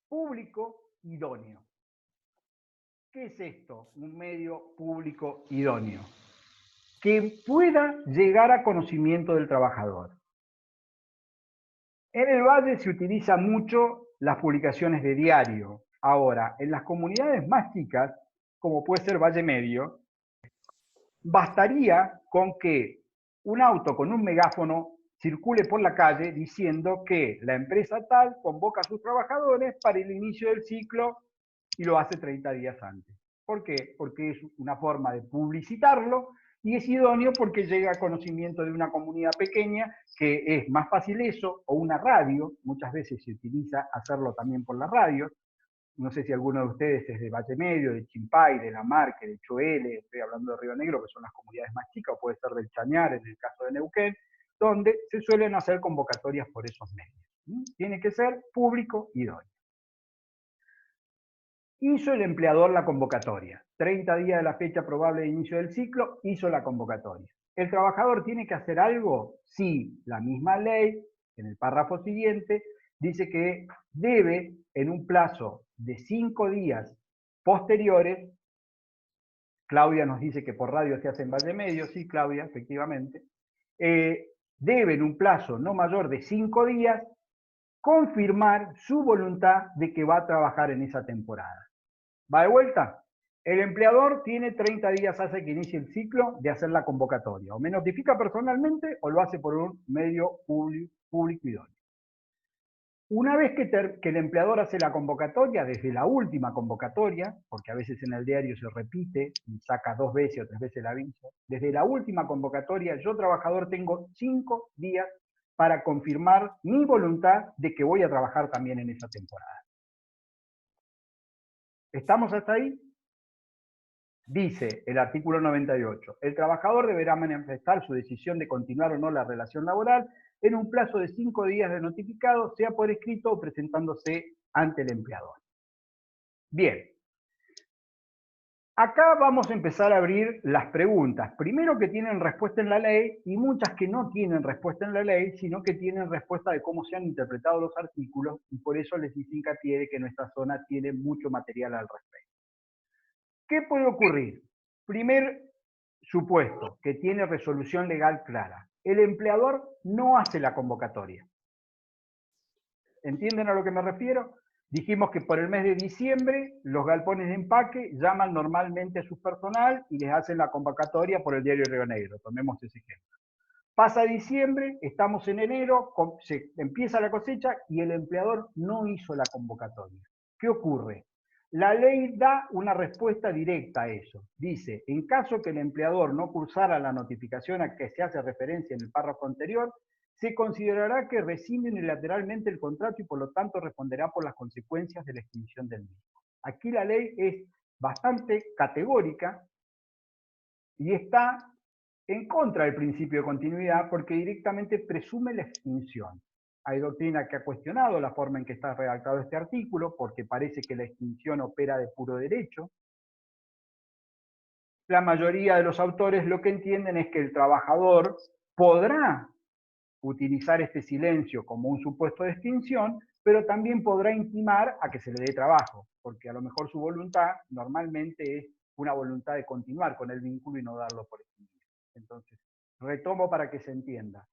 A: público idóneo. ¿Qué es esto? Un medio público idóneo. Que pueda llegar a conocimiento del trabajador. En el Valle se utiliza mucho las publicaciones de diario. Ahora, en las comunidades más chicas, como puede ser Valle Medio, bastaría con que un auto con un megáfono circule por la calle diciendo que la empresa tal convoca a sus trabajadores para el inicio del ciclo y lo hace 30 días antes. ¿Por qué? Porque es una forma de publicitarlo y es idóneo porque llega a conocimiento de una comunidad pequeña, que es más fácil eso, o una radio, muchas veces se utiliza hacerlo también por la radio. No sé si alguno de ustedes es de Valle Medio, de Chimpay, de La Marque, de Choele, estoy hablando de Río Negro, que son las comunidades más chicas, o puede ser del Chañar en el caso de Neuquén, donde se suelen hacer convocatorias por esos medios. Tiene que ser público idóneo. Hizo el empleador la convocatoria. 30 días de la fecha probable de inicio del ciclo, hizo la convocatoria. ¿El trabajador tiene que hacer algo? Sí, la misma ley, en el párrafo siguiente, dice que debe, en un plazo de 5 días posteriores, Claudia nos dice que por radio se hace en Valle Medio, sí, Claudia, efectivamente, debe en un plazo no mayor de 5 días confirmar su voluntad de que va a trabajar en esa temporada. ¿Va de vuelta? El empleador tiene 30 días hace que inicie el ciclo de hacer la convocatoria. O me notifica personalmente o lo hace por un medio público idóneo. Una vez que el empleador hace la convocatoria, desde la última convocatoria, porque a veces en el diario se repite y saca 2 veces o 3 veces el aviso, desde la última convocatoria, yo trabajador tengo 5 días para confirmar mi voluntad de que voy a trabajar también en esa temporada. ¿Estamos hasta ahí? Dice el artículo 98, el trabajador deberá manifestar su decisión de continuar o no la relación laboral en un plazo de 5 días de notificado, sea por escrito o presentándose ante el empleador. Bien. Acá vamos a empezar a abrir las preguntas. Primero que tienen respuesta en la ley y muchas que no tienen respuesta en la ley, sino que tienen respuesta de cómo se han interpretado los artículos y por eso les hice hincapié de que nuestra zona tiene mucho material al respecto. ¿Qué puede ocurrir? Primer supuesto, que tiene resolución legal clara. El empleador no hace la convocatoria. ¿Entienden a lo que me refiero? Dijimos que por el mes de diciembre los galpones de empaque llaman normalmente a su personal y les hacen la convocatoria por el diario Río Negro. Tomemos ese ejemplo. Pasa diciembre, estamos en enero, se empieza la cosecha y el empleador no hizo la convocatoria. ¿Qué ocurre? La ley da una respuesta directa a eso. Dice, en caso que el empleador no cursara la notificación a que se hace referencia en el párrafo anterior, se considerará que rescinde unilateralmente el contrato y por lo tanto responderá por las consecuencias de la extinción del mismo. Aquí la ley es bastante categórica y está en contra del principio de continuidad porque directamente presume la extinción. Hay doctrina que ha cuestionado la forma en que está redactado este artículo porque parece que la extinción opera de puro derecho. La mayoría de los autores lo que entienden es que el trabajador podrá utilizar este silencio como un supuesto de extinción, pero también podrá intimar a que se le dé trabajo, porque a lo mejor su voluntad normalmente es una voluntad de continuar con el vínculo y no darlo por extinguido. Entonces, retomo para que se entienda.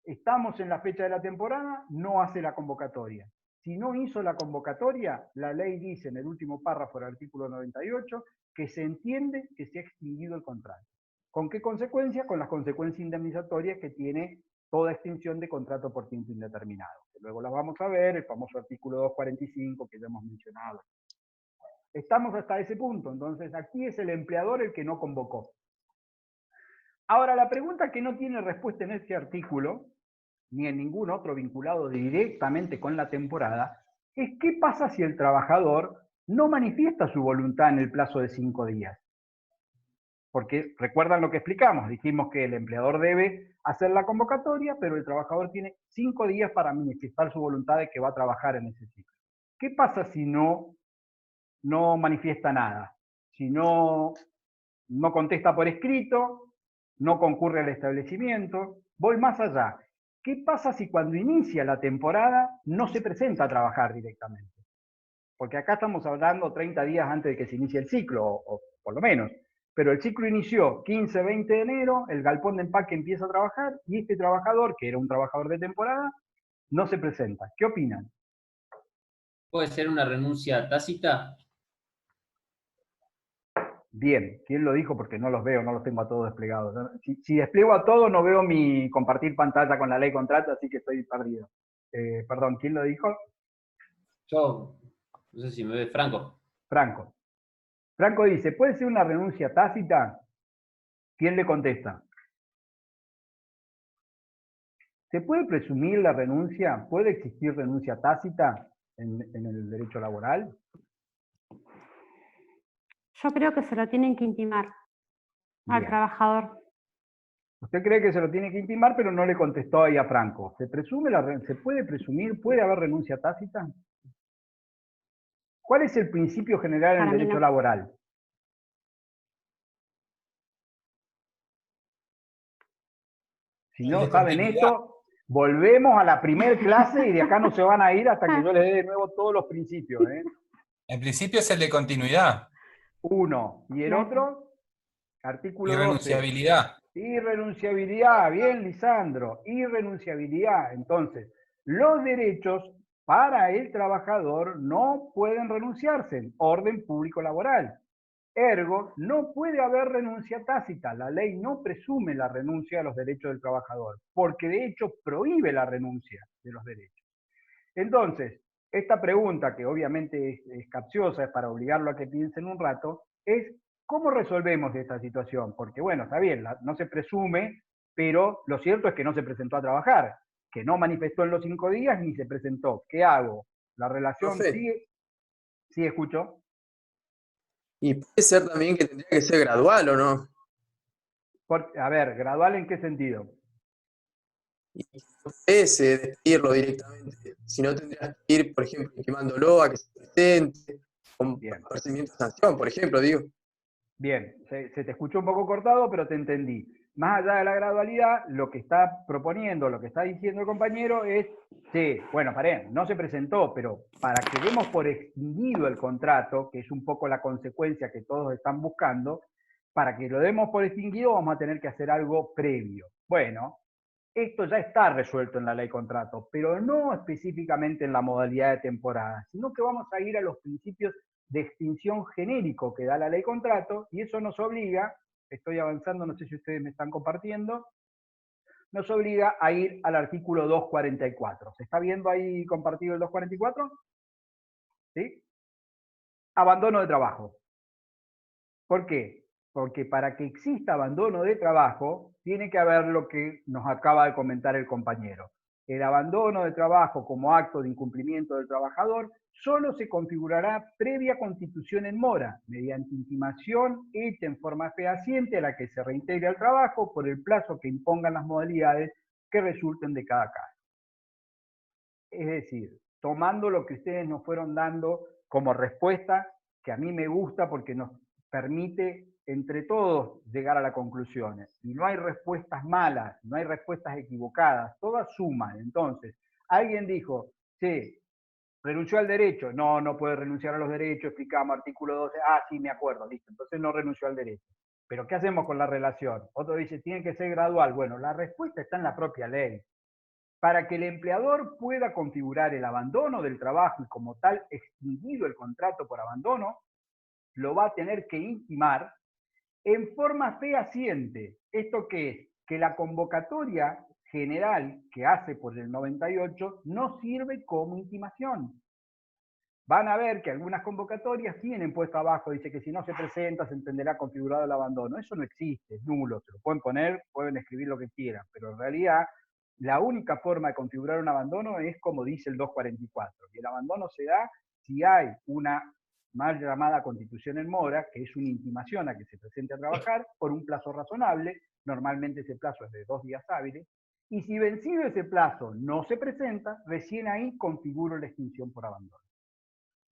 A: Estamos en la fecha de la temporada, no hace la convocatoria. Si no hizo la convocatoria, la ley dice en el último párrafo del artículo 98 que se entiende que se ha extinguido el contrato. ¿Con qué consecuencia? Con las consecuencias indemnizatorias que tiene toda extinción de contrato por tiempo indeterminado. Que luego las vamos a ver, el famoso artículo 245 que ya hemos mencionado. Estamos hasta ese punto, entonces aquí es el empleador el que no convocó. Ahora, la pregunta que no tiene respuesta en este artículo, ni en ningún otro vinculado directamente con la temporada, es qué pasa si el trabajador no manifiesta su voluntad en el plazo de 5 días. Porque recuerdan lo que explicamos, dijimos que el empleador debe hacer la convocatoria, pero el trabajador tiene 5 días para manifestar su voluntad de que va a trabajar en ese ciclo. ¿Qué pasa si no manifiesta nada? Si no contesta por escrito, no concurre al establecimiento. Voy más allá. ¿Qué pasa si cuando inicia la temporada no se presenta a trabajar directamente? Porque acá estamos hablando 30 días antes de que se inicie el ciclo, o por lo menos. Pero el ciclo inició 15, 20 de enero, el galpón de empaque empieza a trabajar y este trabajador, que era un trabajador de temporada, no se presenta. ¿Qué opinan?
C: ¿Puede ser una renuncia tácita?
A: Bien, ¿quién lo dijo? Porque no los veo, no los tengo a todos desplegados. Si despliego a todos, no veo mi compartir pantalla con la ley contrato, así que estoy perdido. Perdón, ¿quién lo dijo?
C: Yo, no sé si me ve Franco.
A: Franco. Franco dice, ¿puede ser una renuncia tácita? ¿Quién le contesta? ¿Se puede presumir la renuncia? ¿Puede existir renuncia tácita en el derecho laboral?
F: Yo creo que se lo tienen que intimar al
A: Bien.
F: trabajador.
A: Usted cree que se lo tiene que intimar, pero no le contestó ahí a Franco. ¿Se puede presumir? ¿Puede haber renuncia tácita? ¿Cuál es el principio general en el
F: Para mí
A: derecho
F: no.
A: laboral? Si
B: El
A: no
B: de
A: saben
B: continuidad.
A: esto, volvemos a la primer clase y de acá no se van a ir hasta que yo les dé de nuevo todos los principios.
B: En principio es el de continuidad.
A: Uno. ¿Y el
F: Claro.
A: otro? Artículo 12.
B: Irrenunciabilidad.
A: Irrenunciabilidad. Bien, Lisandro. Irrenunciabilidad. Entonces, los derechos para el trabajador no pueden renunciarse. Orden público laboral. Ergo, no puede haber renuncia tácita. La ley no presume la renuncia a los derechos del trabajador, porque de hecho prohíbe la renuncia de los derechos. Entonces, esta pregunta, que obviamente es capciosa, es para obligarlo a que piensen un rato, es ¿cómo resolvemos esta situación? Porque bueno, está bien, no se presume, pero lo cierto es que no se presentó a trabajar, que no manifestó en los 5 días ni se presentó. ¿Qué hago? La relación
G: Profe.
A: sigue. Sí, escucho.
G: Y puede ser también que tendría que ser gradual, ¿o no?
A: A ver, ¿gradual en qué sentido?
G: Y no puedes despedirlo directamente. Si no, tendrías que ir, por ejemplo, intimándolo a que se presente, con
A: Bien.
G: procedimiento de sanción, por ejemplo, digo.
A: Bien, se te escuchó un poco cortado, pero te entendí. Más allá de la gradualidad, lo que está proponiendo, lo que está diciendo el compañero es, sí, bueno, paré, no se presentó, pero para que demos por extinguido el contrato, que es un poco la consecuencia que todos están buscando, para que lo demos por extinguido vamos a tener que hacer algo previo. Bueno, esto ya está resuelto en la ley contrato, pero no específicamente en la modalidad de temporada, sino que vamos a ir a los principios de extinción genérico que da la ley contrato, y eso nos obliga, estoy avanzando, no sé si ustedes me están compartiendo, nos obliga a ir al artículo 244. ¿Se está viendo ahí compartido el 244? ¿Sí? Abandono de trabajo. ¿Por qué? Porque para que exista abandono de trabajo, tiene que haber lo que nos acaba de comentar el compañero. El abandono de trabajo como acto de incumplimiento del trabajador solo se configurará previa constitución en mora, mediante intimación hecha en forma fehaciente a la que se reintegre al trabajo por el plazo que impongan las modalidades que resulten de cada caso. Es decir, tomando lo que ustedes nos fueron dando como respuesta, que a mí me gusta porque nos permite entre todos llegar a las conclusiones. Y no hay respuestas malas, no hay respuestas equivocadas, todas suman. Entonces, alguien dijo, sí, renunció al derecho. No, no puede renunciar a los derechos, explicamos artículo 12. Ah, sí, me acuerdo, listo. Entonces no renunció al derecho. Pero ¿qué hacemos con la relación? Otro dice, tiene que ser gradual. Bueno, la respuesta está en la propia ley. Para que el empleador pueda configurar el abandono del trabajo y como tal extinguido el contrato por abandono, lo va a tener que intimar en forma fehaciente. ¿Esto qué es? Que la convocatoria general que hace por el 98 no sirve como intimación. van a ver que algunas convocatorias tienen puesto abajo, dice que si no se presenta se entenderá configurado el abandono. Eso no existe, es nulo, se lo pueden poner, pueden escribir lo que quieran, pero en realidad la única forma de configurar un abandono es como dice el 244, y el abandono se da si hay una mal llamada constitución en mora, que es una intimación a que se presente a trabajar por un plazo razonable, normalmente ese plazo es de 2 días hábiles, y si vencido ese plazo no se presenta, recién ahí configuro la extinción por abandono.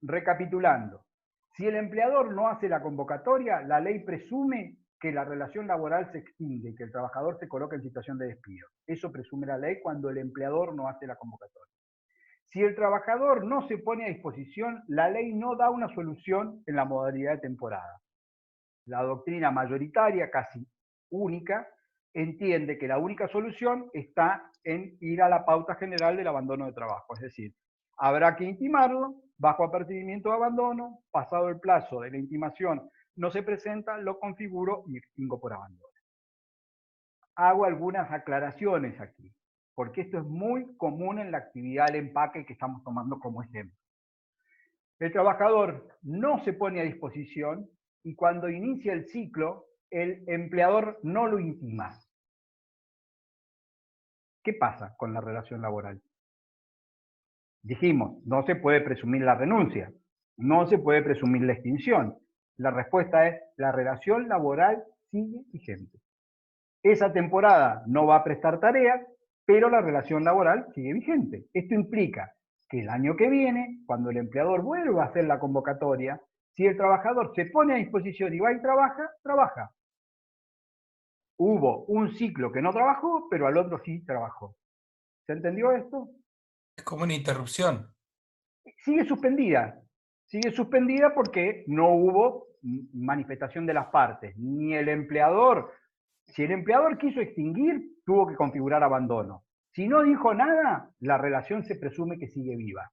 A: Recapitulando, si el empleador no hace la convocatoria, la ley presume que la relación laboral se extingue y que el trabajador se coloca en situación de despido. Eso presume la ley cuando el empleador no hace la convocatoria. Si el trabajador no se pone a disposición, la ley no da una solución en la modalidad de temporada. La doctrina mayoritaria, casi única, entiende que la única solución está en ir a la pauta general del abandono de trabajo. Es decir, habrá que intimarlo, bajo apercibimiento de abandono, pasado el plazo de la intimación no se presenta, lo configuro y extingo por abandono. Hago algunas aclaraciones aquí, porque esto es muy común en la actividad del empaque que estamos tomando como ejemplo. El trabajador no se pone a disposición y cuando inicia el ciclo, el empleador no lo intima. ¿Qué pasa con la relación laboral? Dijimos, no se puede presumir la renuncia, no se puede presumir la extinción. La respuesta es, la relación laboral sigue vigente. Esa temporada no va a prestar tareas, pero la relación laboral sigue vigente. Esto implica que el año que viene, cuando el empleador vuelva a hacer la convocatoria, si el trabajador se pone a disposición y va y trabaja, trabaja. Hubo un ciclo que no trabajó, pero al otro sí trabajó. ¿Se entendió esto?
B: Es como una interrupción.
A: Sigue suspendida porque no hubo manifestación de las partes, ni el empleador. Si el empleador quiso extinguir, tuvo que configurar abandono. Si no dijo nada, la relación se presume que sigue viva.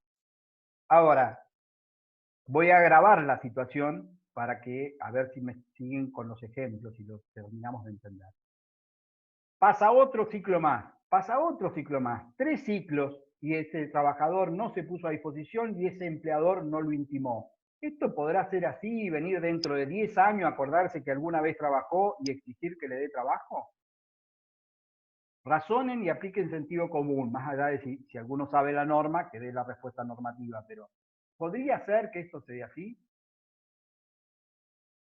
A: Ahora, voy a grabar la situación para que, a ver si me siguen con los ejemplos y los terminamos de entender. Pasa otro ciclo más, 3 ciclos, y ese trabajador no se puso a disposición y ese empleador no lo intimó. ¿Esto podrá ser así y venir dentro de 10 años a acordarse que alguna vez trabajó y exigir que le dé trabajo? Razonen y apliquen sentido común, más allá de si alguno sabe la norma, que dé la respuesta normativa, pero ¿podría ser que esto se dé así?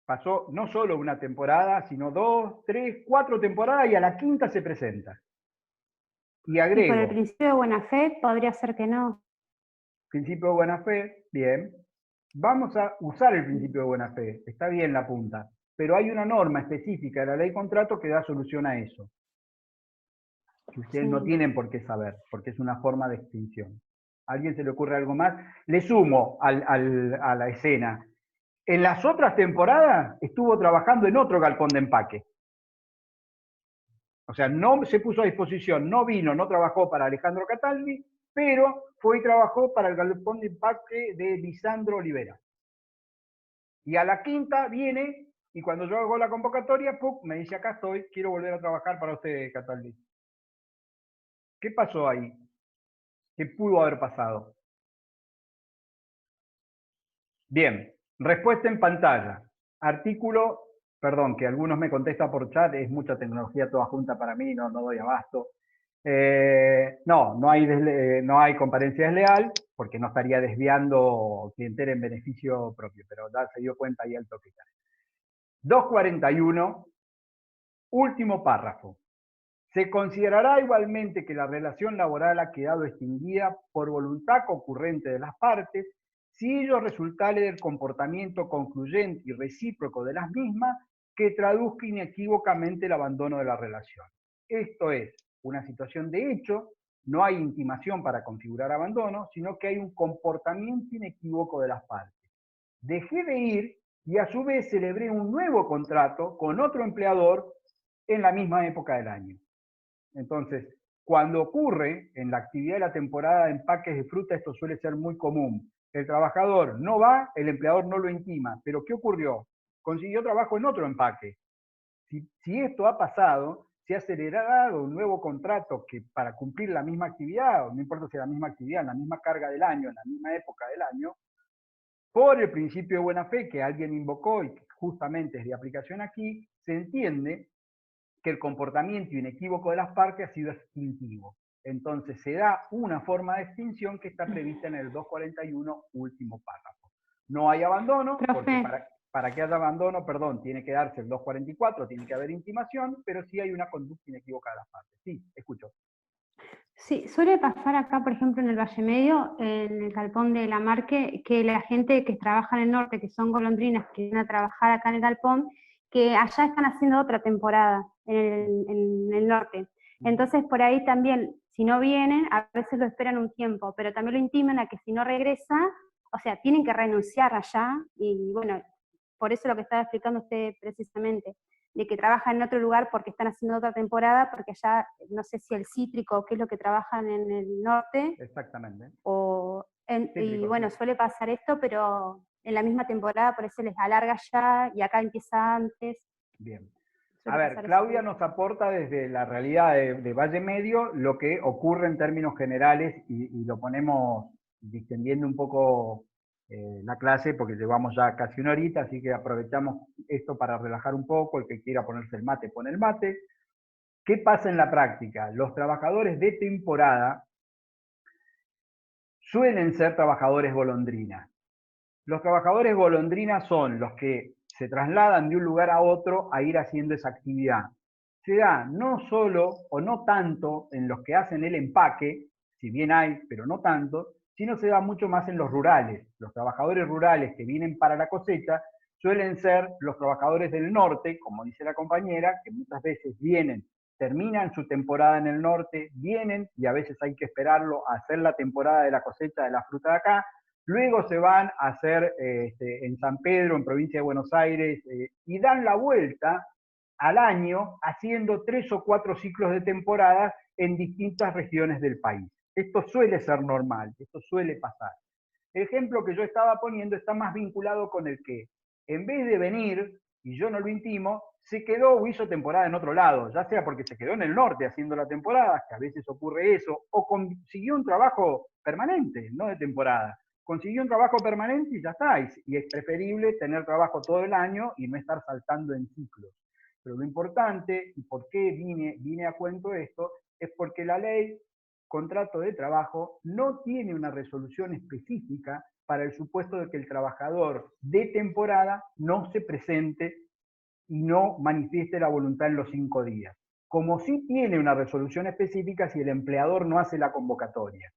A: Pasó no solo una temporada, sino 2, 3, 4 temporadas y a la quinta se presenta. Y
F: Y por el
A: agrego,
F: principio de buena fe podría ser que no.
A: principio de buena fe, bien. Vamos a usar el principio de buena fe, está bien la punta, pero hay una norma específica de la ley contrato que da solución a eso. Que ustedes no
F: Sí.
A: tienen por qué saber, porque es una forma de extinción. ¿A alguien se le ocurre algo más? Le sumo a la escena. En las otras temporadas estuvo trabajando en otro galpón de empaque. O sea, no se puso a disposición, no vino, no trabajó para Alejandro Cataldi, pero fue y trabajó para el galpón de empaque de Lisandro Olivera. Y a la quinta viene, y cuando yo hago la convocatoria, ¡pum!, me dice, acá estoy, quiero volver a trabajar para usted, Cataldi. ¿Qué pasó ahí? ¿Qué pudo haber pasado? Bien, respuesta en pantalla. Artículo, perdón, que algunos me contestan por chat, es mucha tecnología toda junta para mí, no doy abasto. No hay competencia desleal, porque no estaría desviando clientela en beneficio propio, pero se dio cuenta ahí al toque. 241, último párrafo. Se considerará igualmente que la relación laboral ha quedado extinguida por voluntad concurrente de las partes si ello resultare del comportamiento concluyente y recíproco de las mismas que traduzca inequívocamente el abandono de la relación. Esto es una situación de hecho, no hay intimación para configurar abandono, sino que hay un comportamiento inequívoco de las partes. Dejé de ir y a su vez celebré un nuevo contrato con otro empleador en la misma época del año. Entonces, cuando ocurre en la actividad de la temporada de empaques de fruta, esto suele ser muy común. El trabajador no va, el empleador no lo intima. Pero ¿qué ocurrió? Consiguió trabajo en otro empaque. Si esto ha pasado, se ha acelerado un nuevo contrato que para cumplir la misma actividad, o no importa si es la misma actividad, en la misma carga del año, en la misma época del año, Por el principio de buena fe que alguien invocó y que justamente es de aplicación aquí, se entiende que el comportamiento inequívoco de las partes ha sido extintivo. Entonces se da una forma de extinción que está prevista en el 241, último párrafo. No hay abandono, porque
F: Profe.
A: para que haya abandono, perdón, tiene que darse el 244, tiene que haber intimación, pero sí hay una conducta inequívoca de las partes. Sí, escucho.
F: Sí, suele pasar acá, por ejemplo, en el Valle Medio, en el galpón de La Marque, que la gente que trabaja en el norte, que son golondrinas, que vienen a trabajar acá en el galpón, que allá están haciendo otra temporada en el norte. Entonces, por ahí también, si no vienen, a veces lo esperan un tiempo, pero también lo intiman a que si no regresa, o sea, tienen que renunciar allá, y bueno, por eso lo que estaba explicando usted precisamente, de que trabajan en otro lugar porque están haciendo otra temporada, porque allá no sé si el cítrico o qué es lo que trabajan en el norte,
A: Exactamente.
F: y
A: Cítrico,
F: bueno,
A: sí.
F: suele pasar esto, pero en la misma temporada por eso les alarga ya y acá empieza antes.
A: Bien.
F: Suele
A: A ver,
F: pasar
A: Claudia
F: eso.
A: nos aporta desde la realidad de Valle Medio lo que ocurre en términos generales y lo ponemos distendiendo un poco la clase porque llevamos ya casi una horita, así que aprovechamos esto para relajar un poco. El que quiera ponerse el mate, pone el mate. ¿Qué pasa en la práctica? Los trabajadores de temporada suelen ser trabajadores golondrina. Los trabajadores golondrina son los que se trasladan de un lugar a otro a ir haciendo esa actividad. Se da no solo o no tanto en los que hacen el empaque, si bien hay, pero no tanto, sino se da mucho más en los rurales. Los trabajadores rurales que vienen para la cosecha suelen ser los trabajadores del norte, como dice la compañera, que muchas veces vienen, terminan su temporada en el norte, vienen y a veces hay que esperarlo a hacer la temporada de la cosecha de la fruta de acá. Luego se van a hacer en San Pedro, en provincia de Buenos Aires, y dan la vuelta al año haciendo 3 o 4 ciclos de temporada en distintas regiones del país. Esto suele ser normal, esto suele pasar. El ejemplo que yo estaba poniendo está más vinculado con el que, en vez de venir, y yo no lo intimo, se quedó o hizo temporada en otro lado, ya sea porque se quedó en el norte haciendo la temporada, que a veces ocurre eso, o consiguió un trabajo permanente, no de temporada. Consiguió un trabajo permanente y ya está, y es preferible tener trabajo todo el año y no estar saltando en ciclos. Pero lo importante, y por qué vine a cuento esto, es porque la ley contrato de trabajo no tiene una resolución específica para el supuesto de que el trabajador de temporada no se presente y no manifieste la voluntad en los 5 días. Como sí tiene una resolución específica si el empleador no hace la convocatoria.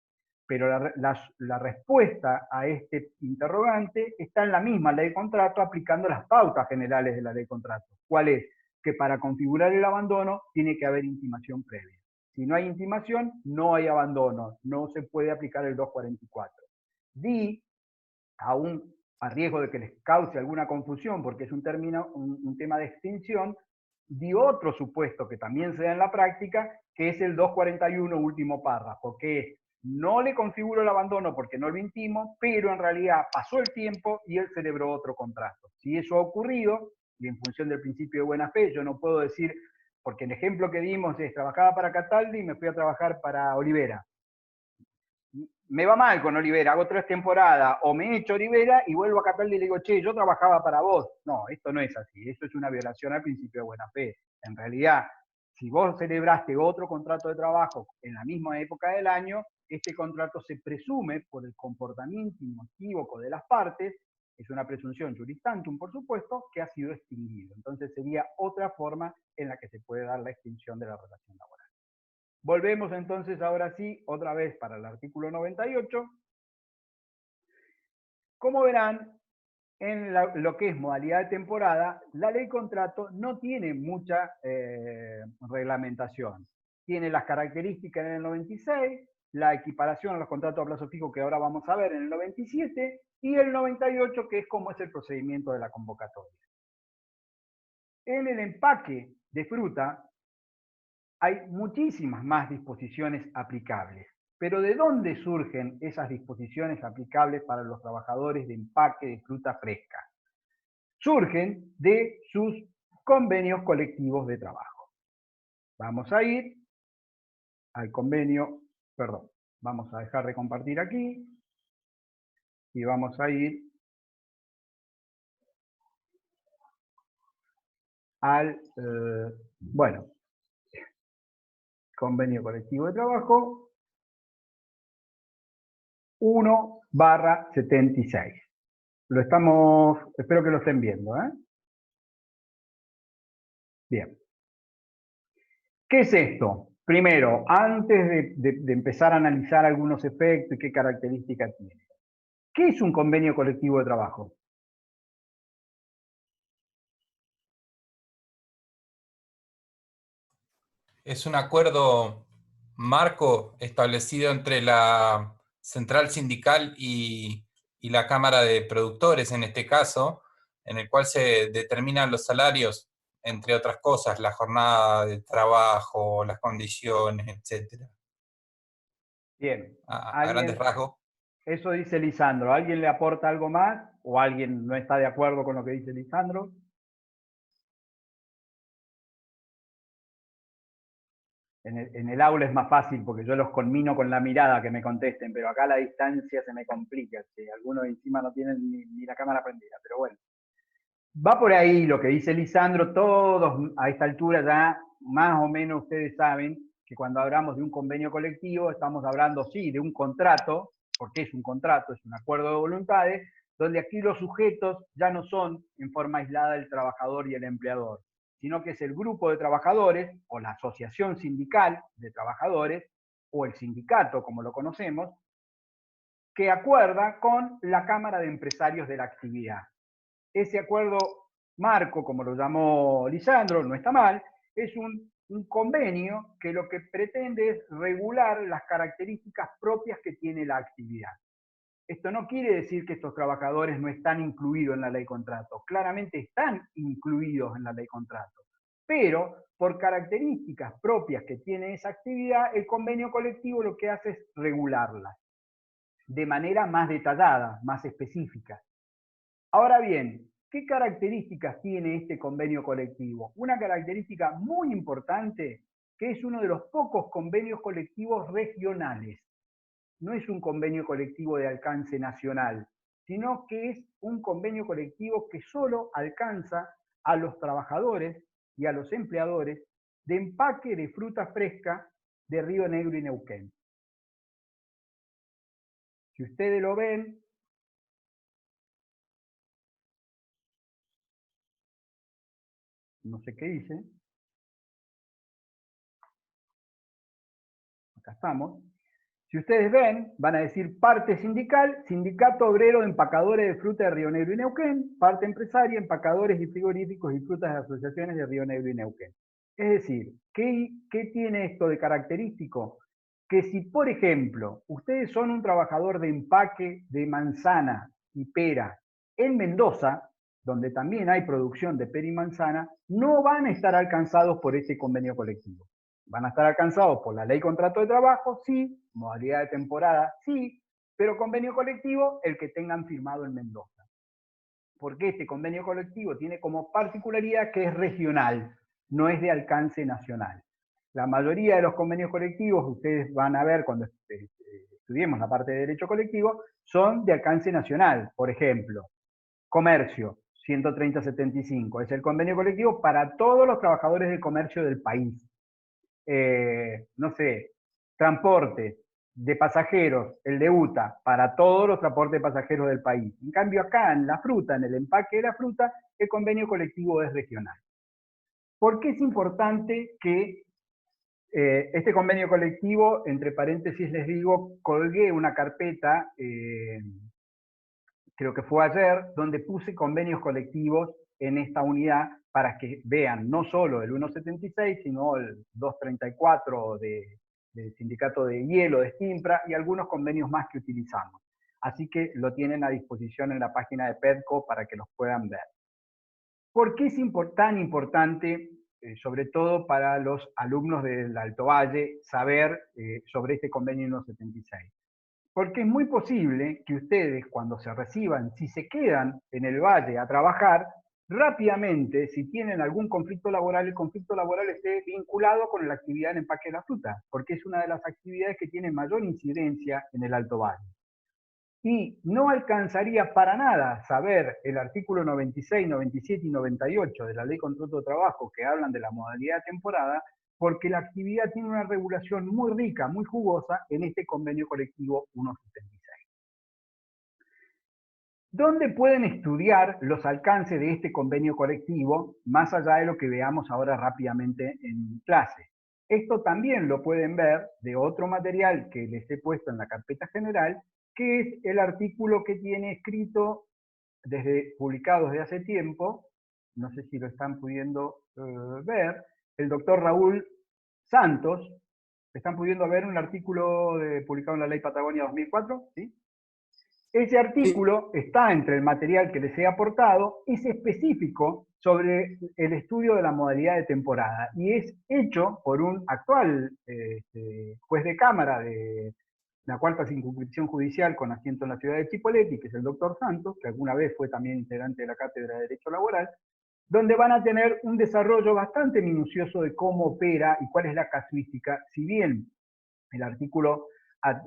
A: Pero la respuesta a este interrogante está en la misma ley de contrato aplicando las pautas generales de la ley de contrato. ¿Cuál es? Que para configurar el abandono tiene que haber intimación previa. Si no hay intimación, no hay abandono, no se puede aplicar el 244. Di, aún a riesgo de que les cause alguna confusión, porque es un tema de extinción, di otro supuesto que también se da en la práctica, que es el 241, último párrafo, que es no le configuro el abandono porque no lo intimo, pero en realidad pasó el tiempo y él celebró otro contrato. Si eso ha ocurrido, y en función del principio de buena fe, yo no puedo decir, porque el ejemplo que dimos es, trabajaba para Cataldi y me fui a trabajar para Olivera. Me va mal con Olivera, hago 3 temporadas, o me echo Olivera y vuelvo a Cataldi y le digo, che, yo trabajaba para vos. No, esto no es así, esto es una violación al principio de buena fe. En realidad, si vos celebraste otro contrato de trabajo en la misma época del año, este contrato se presume por el comportamiento inequívoco de las partes, es una presunción juris tantum, por supuesto, que ha sido extinguido. Entonces sería otra forma en la que se puede dar la extinción de la relación laboral. Volvemos entonces ahora sí, otra vez para el artículo 98. Como verán, en lo que es modalidad de temporada, la ley contrato no tiene mucha reglamentación. Tiene las características en el 96, la equiparación a los contratos a plazo fijo que ahora vamos a ver en el 97, y el 98, que es cómo es el procedimiento de la convocatoria. En el empaque de fruta hay muchísimas más disposiciones aplicables. Pero ¿de dónde surgen esas disposiciones aplicables para los trabajadores de empaque de fruta fresca? Surgen de sus convenios colectivos de trabajo. Vamos a ir al convenio, perdón, vamos a dejar de compartir aquí y vamos a ir al, bueno, convenio colectivo de trabajo 1/76. Lo estamos, espero que lo estén viendo, ¿eh? Bien. ¿Qué es esto? Primero, antes de empezar a analizar algunos efectos y qué características tiene. ¿Qué es un convenio colectivo de trabajo?
B: Es un acuerdo marco establecido entre la central sindical y la Cámara de Productores, en este caso, en el cual se determinan los salarios, entre otras cosas, la jornada de trabajo, las condiciones, etc.
A: Bien.
B: A grandes rasgos.
A: Eso dice Lisandro. ¿Alguien le aporta algo más? ¿O alguien no está de acuerdo con lo que dice Lisandro? En el aula es más fácil porque yo los conmino con la mirada que me contesten, pero acá a la distancia se me complica. Si algunos encima no tienen ni la cámara prendida, pero bueno. Va por ahí lo que dice Lisandro. Todos a esta altura ya más o menos ustedes saben que cuando hablamos de un convenio colectivo estamos hablando, sí, de un contrato, porque es un contrato, es un acuerdo de voluntades, donde aquí los sujetos ya no son en forma aislada el trabajador y el empleador, sino que es el grupo de trabajadores o la asociación sindical de trabajadores o el sindicato, como lo conocemos, que acuerda con la Cámara de Empresarios de la actividad. Ese acuerdo marco, como lo llamó Lisandro, no está mal, es un convenio que lo que pretende es regular las características propias que tiene la actividad. Esto no quiere decir que estos trabajadores no están incluidos en la ley contrato. Claramente están incluidos en la ley contrato. Pero por características propias que tiene esa actividad, el convenio colectivo lo que hace es regularlas de manera más detallada, más específica. Ahora bien, ¿qué características tiene este convenio colectivo? Una característica muy importante, que es uno de los pocos convenios colectivos regionales. No es un convenio colectivo de alcance nacional, sino que es un convenio colectivo que solo alcanza a los trabajadores y a los empleadores de empaque de fruta fresca de Río Negro y Neuquén. Si ustedes lo ven, no sé qué dice, acá estamos. Si ustedes ven, van a decir parte sindical, Sindicato Obrero de Empacadores de Fruta de Río Negro y Neuquén, parte empresaria, empacadores y frigoríficos y frutas de asociaciones de Río Negro y Neuquén. Es decir, ¿qué tiene esto de característico? Que si, por ejemplo, ustedes son un trabajador de empaque de manzana y pera en Mendoza, donde también hay producción de pera y manzana, no van a estar alcanzados por ese convenio colectivo. Van a estar alcanzados por la ley contrato de trabajo, sí, modalidad de temporada, sí, pero convenio colectivo, el que tengan firmado en Mendoza. Porque este convenio colectivo tiene como particularidad que es regional, no es de alcance nacional. La mayoría de los convenios colectivos, ustedes van a ver cuando estudiemos la parte de derecho colectivo, son de alcance nacional. Por ejemplo, comercio, 130.75, es el convenio colectivo para todos los trabajadores del comercio del país. No sé, transporte de pasajeros, el de UTA, para todos los transportes de pasajeros del país. En cambio acá, en la fruta, en el empaque de la fruta, el convenio colectivo es regional. ¿Por qué es importante que este convenio colectivo, entre paréntesis les digo, colgué una carpeta, creo que fue ayer, donde puse convenios colectivos en esta unidad para que vean no solo el 176, sino el 234 del Sindicato de Hielo de Stimpra y algunos convenios más que utilizamos. Así que lo tienen a disposición en la página de PEDCO para que los puedan ver. ¿Por qué es tan importante, sobre todo para los alumnos del Alto Valle, saber sobre este convenio 176? Porque es muy posible que ustedes, cuando se reciban, si se quedan en el valle a trabajar, rápidamente, si tienen algún conflicto laboral, el conflicto laboral esté vinculado con la actividad en empaque de la fruta, porque es una de las actividades que tiene mayor incidencia en el Alto Valle. y no alcanzaría para nada saber el artículo 96, 97 y 98 de la Ley de Contrato de Trabajo que hablan de la modalidad de temporada, porque la actividad tiene una regulación muy rica, muy jugosa en este convenio colectivo 176. ¿Dónde pueden estudiar los alcances de este convenio colectivo, más allá de lo que veamos ahora rápidamente en clase? Esto también lo pueden ver de otro material que les he puesto en la carpeta general, que es el artículo que tiene escrito, publicado desde hace tiempo, no sé si lo están pudiendo ver, el doctor Raúl Santos. ¿Están pudiendo ver un artículo publicado en la Ley Patagonia 2004? ¿Sí? Ese artículo está entre el material que les he aportado, es específico sobre el estudio de la modalidad de temporada y es hecho por un actual juez de cámara de la cuarta circunscripción judicial con asiento en la ciudad de Chipoleti, que es el doctor Santos, que alguna vez fue también integrante de la Cátedra de Derecho Laboral, donde van a tener un desarrollo bastante minucioso de cómo opera y cuál es la casuística. Si bien el artículo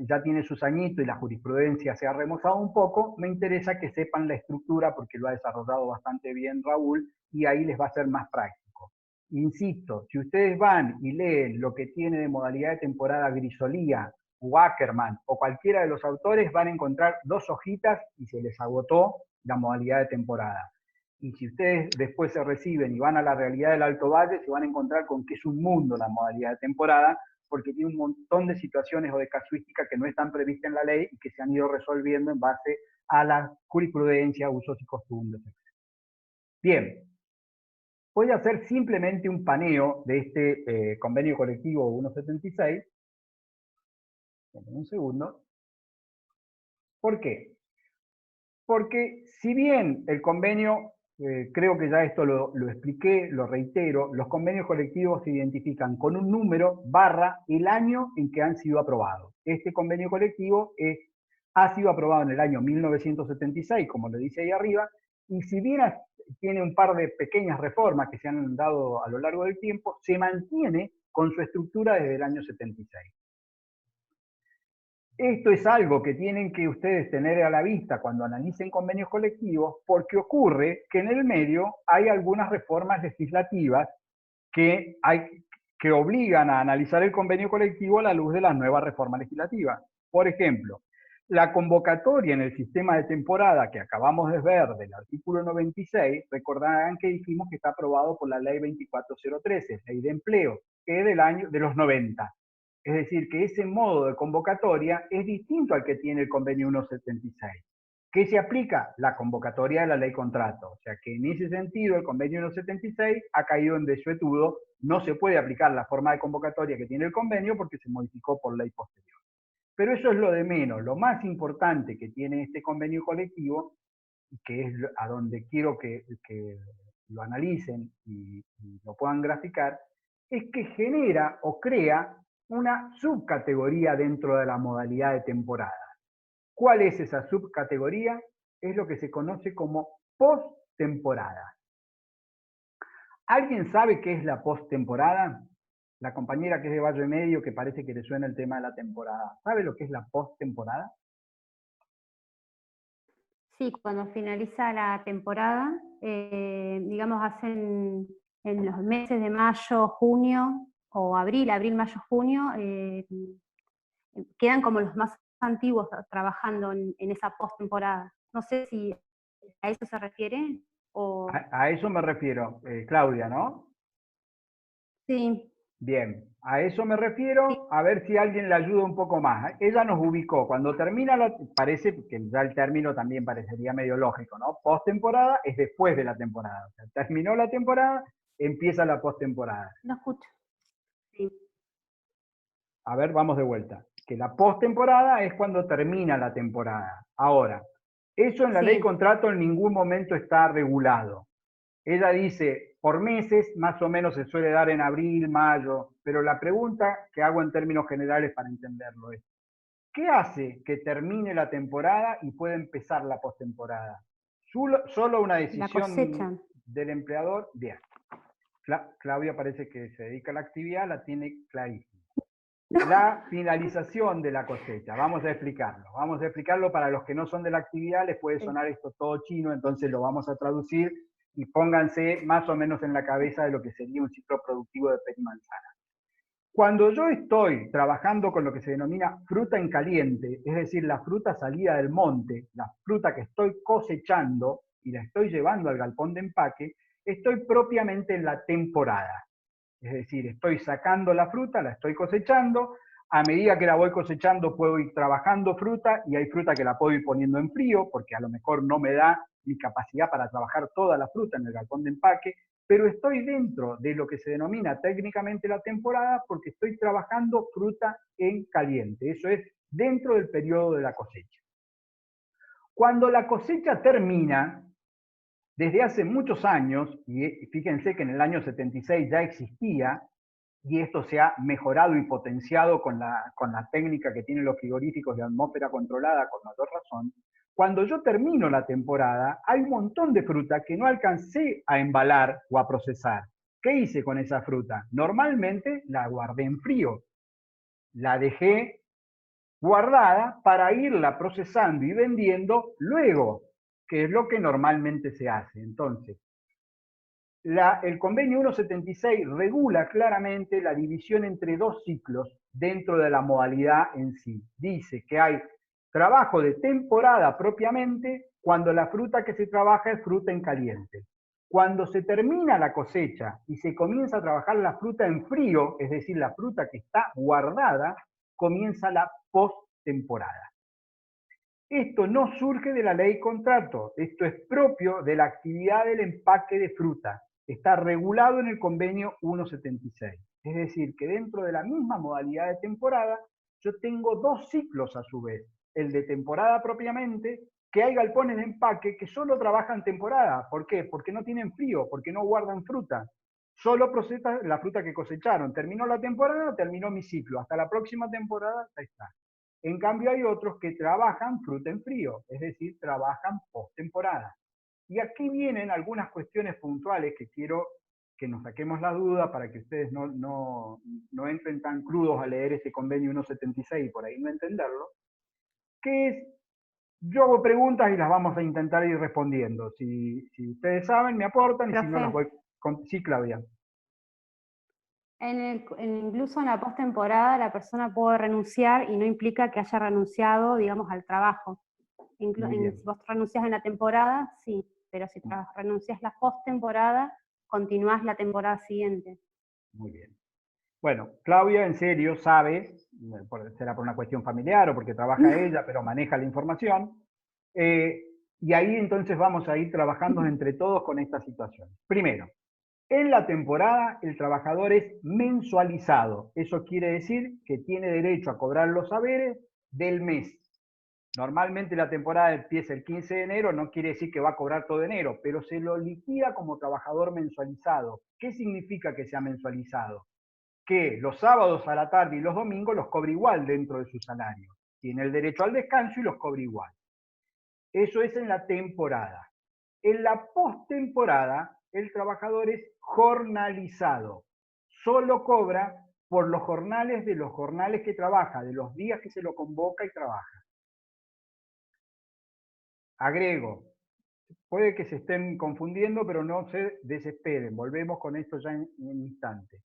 A: ya tiene sus añitos y la jurisprudencia se ha remozado un poco, me interesa que sepan la estructura porque lo ha desarrollado bastante bien Raúl y ahí les va a ser más práctico. Insisto, si ustedes van y leen lo que tiene de modalidad de temporada Grisolía, Wackerman o cualquiera de los autores, van a encontrar 2 hojitas y se les agotó la modalidad de temporada. Y si ustedes después se reciben y van a la realidad del Alto Valle, se van a encontrar con que es un mundo la modalidad de temporada, porque tiene un montón de situaciones o de casuística que no están previstas en la ley y que se han ido resolviendo en base a la jurisprudencia, usos y costumbres, etc. Bien, voy a hacer simplemente un paneo de este convenio colectivo 176. Un segundo. ¿Por qué? Porque si bien el convenio, creo que ya esto lo expliqué, lo reitero, los convenios colectivos se identifican con un número / el año en que han sido aprobados. Este convenio colectivo ha sido aprobado en el año 1976, como le dice ahí arriba, y si bien tiene un par de pequeñas reformas que se han dado a lo largo del tiempo, se mantiene con su estructura desde el año 76. Esto es algo que tienen que ustedes tener a la vista cuando analicen convenios colectivos, porque ocurre que en el medio hay algunas reformas legislativas que obligan a analizar el convenio colectivo a la luz de las nuevas reformas legislativas. Por ejemplo, la convocatoria en el sistema de temporada que acabamos de ver del artículo 96, recordarán que dijimos que está aprobado por la ley 24013, ley de empleo, que es de los 90. Es decir, que ese modo de convocatoria es distinto al que tiene el convenio 176. ¿Qué se aplica? La convocatoria de la ley contrato. O sea que en ese sentido el convenio 176 ha caído en desuetudo. No se puede aplicar la forma de convocatoria que tiene el convenio porque se modificó por ley posterior. Pero eso es lo de menos. Lo más importante que tiene este convenio colectivo, que es a donde quiero que lo analicen y lo puedan graficar, es que genera o crea una subcategoría dentro de la modalidad de temporada. ¿Cuál es esa subcategoría? Es lo que se conoce como postemporada. ¿Alguien sabe qué es la postemporada? La compañera que es de Valle Medio, que parece que le suena el tema de la temporada, ¿sabe lo que es la postemporada?
F: Sí, cuando finaliza la temporada, digamos, hacen en los meses de mayo, junio, o abril, mayo, junio, quedan como los más antiguos trabajando en esa postemporada. No sé si a eso se refiere o...
A: A eso me refiero, Claudia, ¿no?
F: Sí.
A: Bien, a eso me refiero, a ver si alguien le ayuda un poco más. Ella nos ubicó, cuando termina parece que ya el término también parecería medio lógico, ¿no? Postemporada es después de la temporada. O sea, terminó la temporada, empieza la postemporada.
F: No escucho. Sí.
A: A ver, vamos de vuelta. Que la postemporada es cuando termina la temporada. Ahora, eso en la ley contrato en ningún momento está regulado. Ella dice, por meses, más o menos se suele dar en abril, mayo, pero la pregunta que hago en términos generales para entenderlo es, ¿qué hace que termine la temporada y pueda empezar la postemporada? ¿Solo una decisión del empleador? Bien. Claudia parece que se dedica a la actividad, la tiene clarísima. la finalización de la cosecha. Vamos a explicarlo. Vamos a explicarlo para los que no son de la actividad, les puede sonar esto todo chino, entonces lo vamos a traducir y pónganse más o menos en la cabeza de lo que sería un ciclo productivo de pera y manzana. Cuando yo estoy trabajando con lo que se denomina fruta en caliente, es decir, la fruta salida del monte, la fruta que estoy cosechando y la estoy llevando al galpón de empaque, estoy propiamente en la temporada. Es decir, estoy sacando la fruta, la estoy cosechando, a medida que la voy cosechando puedo ir trabajando fruta y hay fruta que la puedo ir poniendo en frío porque a lo mejor no me da mi capacidad para trabajar toda la fruta en el galpón de empaque, pero estoy dentro de lo que se denomina técnicamente la temporada porque estoy trabajando fruta en caliente. Eso es dentro del periodo de la cosecha. Cuando la cosecha termina, desde hace muchos años, y fíjense que en el año 76 ya existía, y esto se ha mejorado y potenciado con la técnica que tienen los frigoríficos de atmósfera controlada con mayor razón, cuando yo termino la temporada, hay un montón de fruta que no alcancé a embalar o a procesar. ¿Qué hice con esa fruta? Normalmente la guardé en frío. La dejé guardada para irla procesando y vendiendo luego, que es lo que normalmente se hace. Entonces, el convenio 176 regula claramente la división entre dos ciclos dentro de la modalidad en sí. Dice que hay trabajo de temporada propiamente cuando la fruta que se trabaja es fruta en caliente. Cuando se termina la cosecha y se comienza a trabajar la fruta en frío, es decir, la fruta que está guardada, comienza la postemporada. Esto no surge de la ley contrato, esto es propio de la actividad del empaque de fruta. Está regulado en el convenio 176. Es decir, que dentro de la misma modalidad de temporada, yo tengo dos ciclos a su vez. El de temporada propiamente, que hay galpones de empaque que solo trabajan temporada. ¿Por qué? Porque no tienen frío, porque no guardan fruta. Solo procesan la fruta que cosecharon. Terminó la temporada, terminó mi ciclo. Hasta la próxima temporada, ahí está. En cambio hay otros que trabajan fruta en frío, es decir, trabajan postemporada. Y aquí vienen algunas cuestiones puntuales que quiero que nos saquemos la duda para que ustedes no entren tan crudos a leer ese convenio 176 y por ahí no entenderlo, que es, yo hago preguntas y las vamos a intentar ir respondiendo. Si ustedes saben, me aportan, y si no las voy... Sí, Claudia.
F: Incluso en la postemporada la persona puede renunciar y no implica que haya renunciado, digamos, al trabajo. Si vos renuncias en la temporada, sí, pero si renuncias la postemporada, continuás la temporada siguiente.
A: Muy bien. Bueno, Claudia en serio sabe, será por una cuestión familiar o porque trabaja ella, pero maneja la información, y ahí entonces vamos a ir trabajando entre todos con esta situación. Primero, en la temporada el trabajador es mensualizado. Eso quiere decir que tiene derecho a cobrar los haberes del mes. Normalmente la temporada empieza el 15 de enero, no quiere decir que va a cobrar todo enero, pero se lo liquida como trabajador mensualizado. ¿Qué significa que sea mensualizado? Que los sábados a la tarde y los domingos los cobra igual dentro de su salario. Tiene el derecho al descanso y los cobra igual. Eso es en la temporada. En la postemporada, el trabajador es jornalizado. Solo cobra por los jornales de los jornales que trabaja, de los días que se lo convoca y trabaja. Agrego, puede que se estén confundiendo, pero no se desesperen. Volvemos con esto ya en un instante.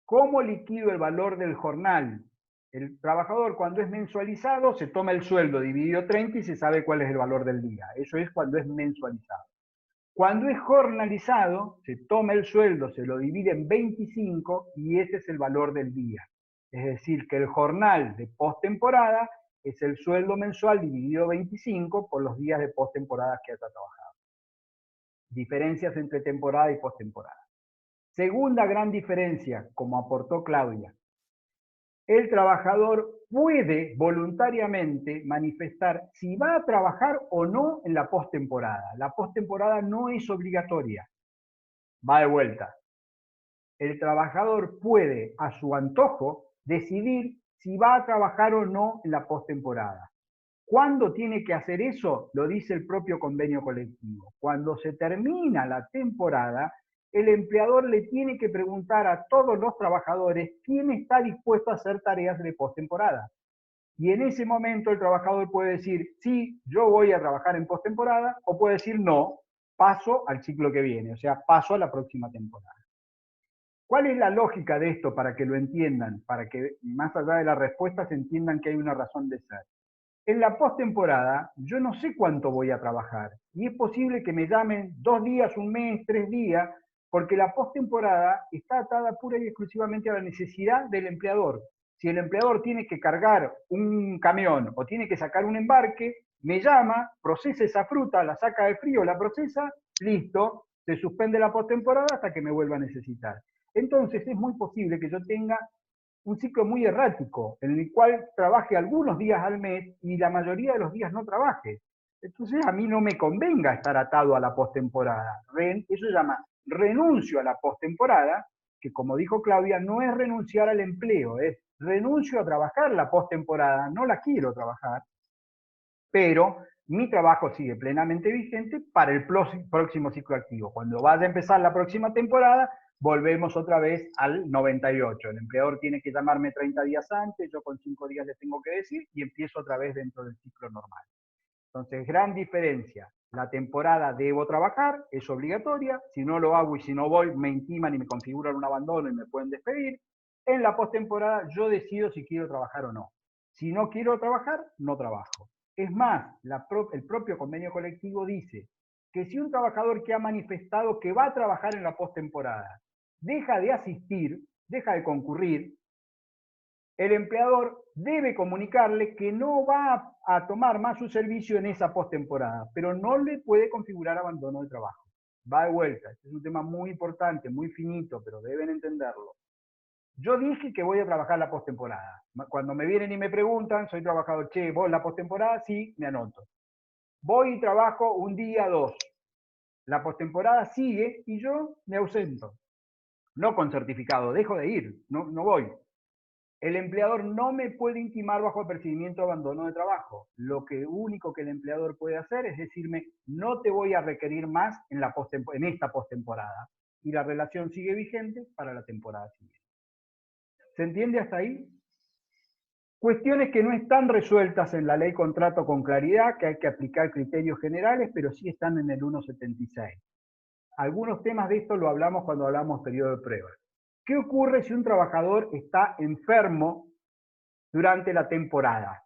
A: ¿Cómo liquido el valor del jornal? El trabajador cuando es mensualizado se toma el sueldo dividido 30 y se sabe cuál es el valor del día. Eso es cuando es mensualizado. Cuando es jornalizado, se toma el sueldo, se lo divide en 25 y ese es el valor del día. Es decir, que el jornal de postemporada es el sueldo mensual dividido 25 por los días de postemporada que haya trabajado. Diferencias entre temporada y postemporada. Segunda gran diferencia, como aportó Claudia. El trabajador puede voluntariamente manifestar si va a trabajar o no en la postemporada. La postemporada no es obligatoria. Va de vuelta. El trabajador puede, a su antojo, decidir si va a trabajar o no en la postemporada. ¿Cuándo tiene que hacer eso? Lo dice el propio convenio colectivo. Cuando se termina la temporada, el empleador le tiene que preguntar a todos los trabajadores quién está dispuesto a hacer tareas de postemporada. Y en ese momento el trabajador puede decir, sí, yo voy a trabajar en postemporada, o puede decir, no, paso al ciclo que viene, o sea, paso a la próxima temporada. ¿Cuál es la lógica de esto para que lo entiendan? Para que más allá de la respuesta se entiendan que hay una razón de ser. En la postemporada yo no sé cuánto voy a trabajar y es posible que me llamen 2 días, 1 mes, 3 días, porque la postemporada está atada pura y exclusivamente a la necesidad del empleador. Si el empleador tiene que cargar un camión o tiene que sacar un embarque, me llama, procesa esa fruta, la saca de frío, la procesa, listo, se suspende la postemporada hasta que me vuelva a necesitar. Entonces es muy posible que yo tenga un ciclo muy errático, en el cual trabaje algunos días al mes y la mayoría de los días no trabaje. Entonces a mí no me convenga estar atado a la postemporada. Eso se llama renuncio a la postemporada, que como dijo Claudia, no es renunciar al empleo, es renuncio a trabajar la postemporada, no la quiero trabajar, pero mi trabajo sigue plenamente vigente para el próximo ciclo activo. Cuando vaya a empezar la próxima temporada, volvemos otra vez al 98. El empleador tiene que llamarme 30 días antes, yo con 5 días le tengo que decir y empiezo otra vez dentro del ciclo normal. Entonces, gran diferencia. La temporada debo trabajar, es obligatoria. Si no lo hago y si no voy, me intiman y me configuran un abandono y me pueden despedir. En la postemporada yo decido si quiero trabajar o no. Si no quiero trabajar, no trabajo. Es más, el propio convenio colectivo dice que si un trabajador que ha manifestado que va a trabajar en la postemporada deja de asistir, deja de concurrir, el empleador debe comunicarle que no va a tomar más su servicio en esa postemporada, pero no le puede configurar abandono de trabajo. Va de vuelta, este es un tema muy importante, muy finito, pero deben entenderlo. Yo dije que voy a trabajar la postemporada. Cuando me vienen y me preguntan, soy trabajador, che, ¿vos la postemporada? Sí, me anoto. Voy y trabajo un día, 2. La postemporada sigue y yo me ausento. No con certificado, dejo de ir, no voy. El empleador no me puede intimar bajo el percibimiento de abandono de trabajo. Lo único que el empleador puede hacer es decirme, no te voy a requerir más en esta postemporada. Y la relación sigue vigente para la temporada siguiente. ¿Se entiende hasta ahí? Cuestiones que no están resueltas en la ley contrato con claridad, que hay que aplicar criterios generales, pero sí están en el 176. Algunos temas de esto lo hablamos cuando hablamos periodo de prueba. ¿Qué ocurre si un trabajador está enfermo durante la temporada?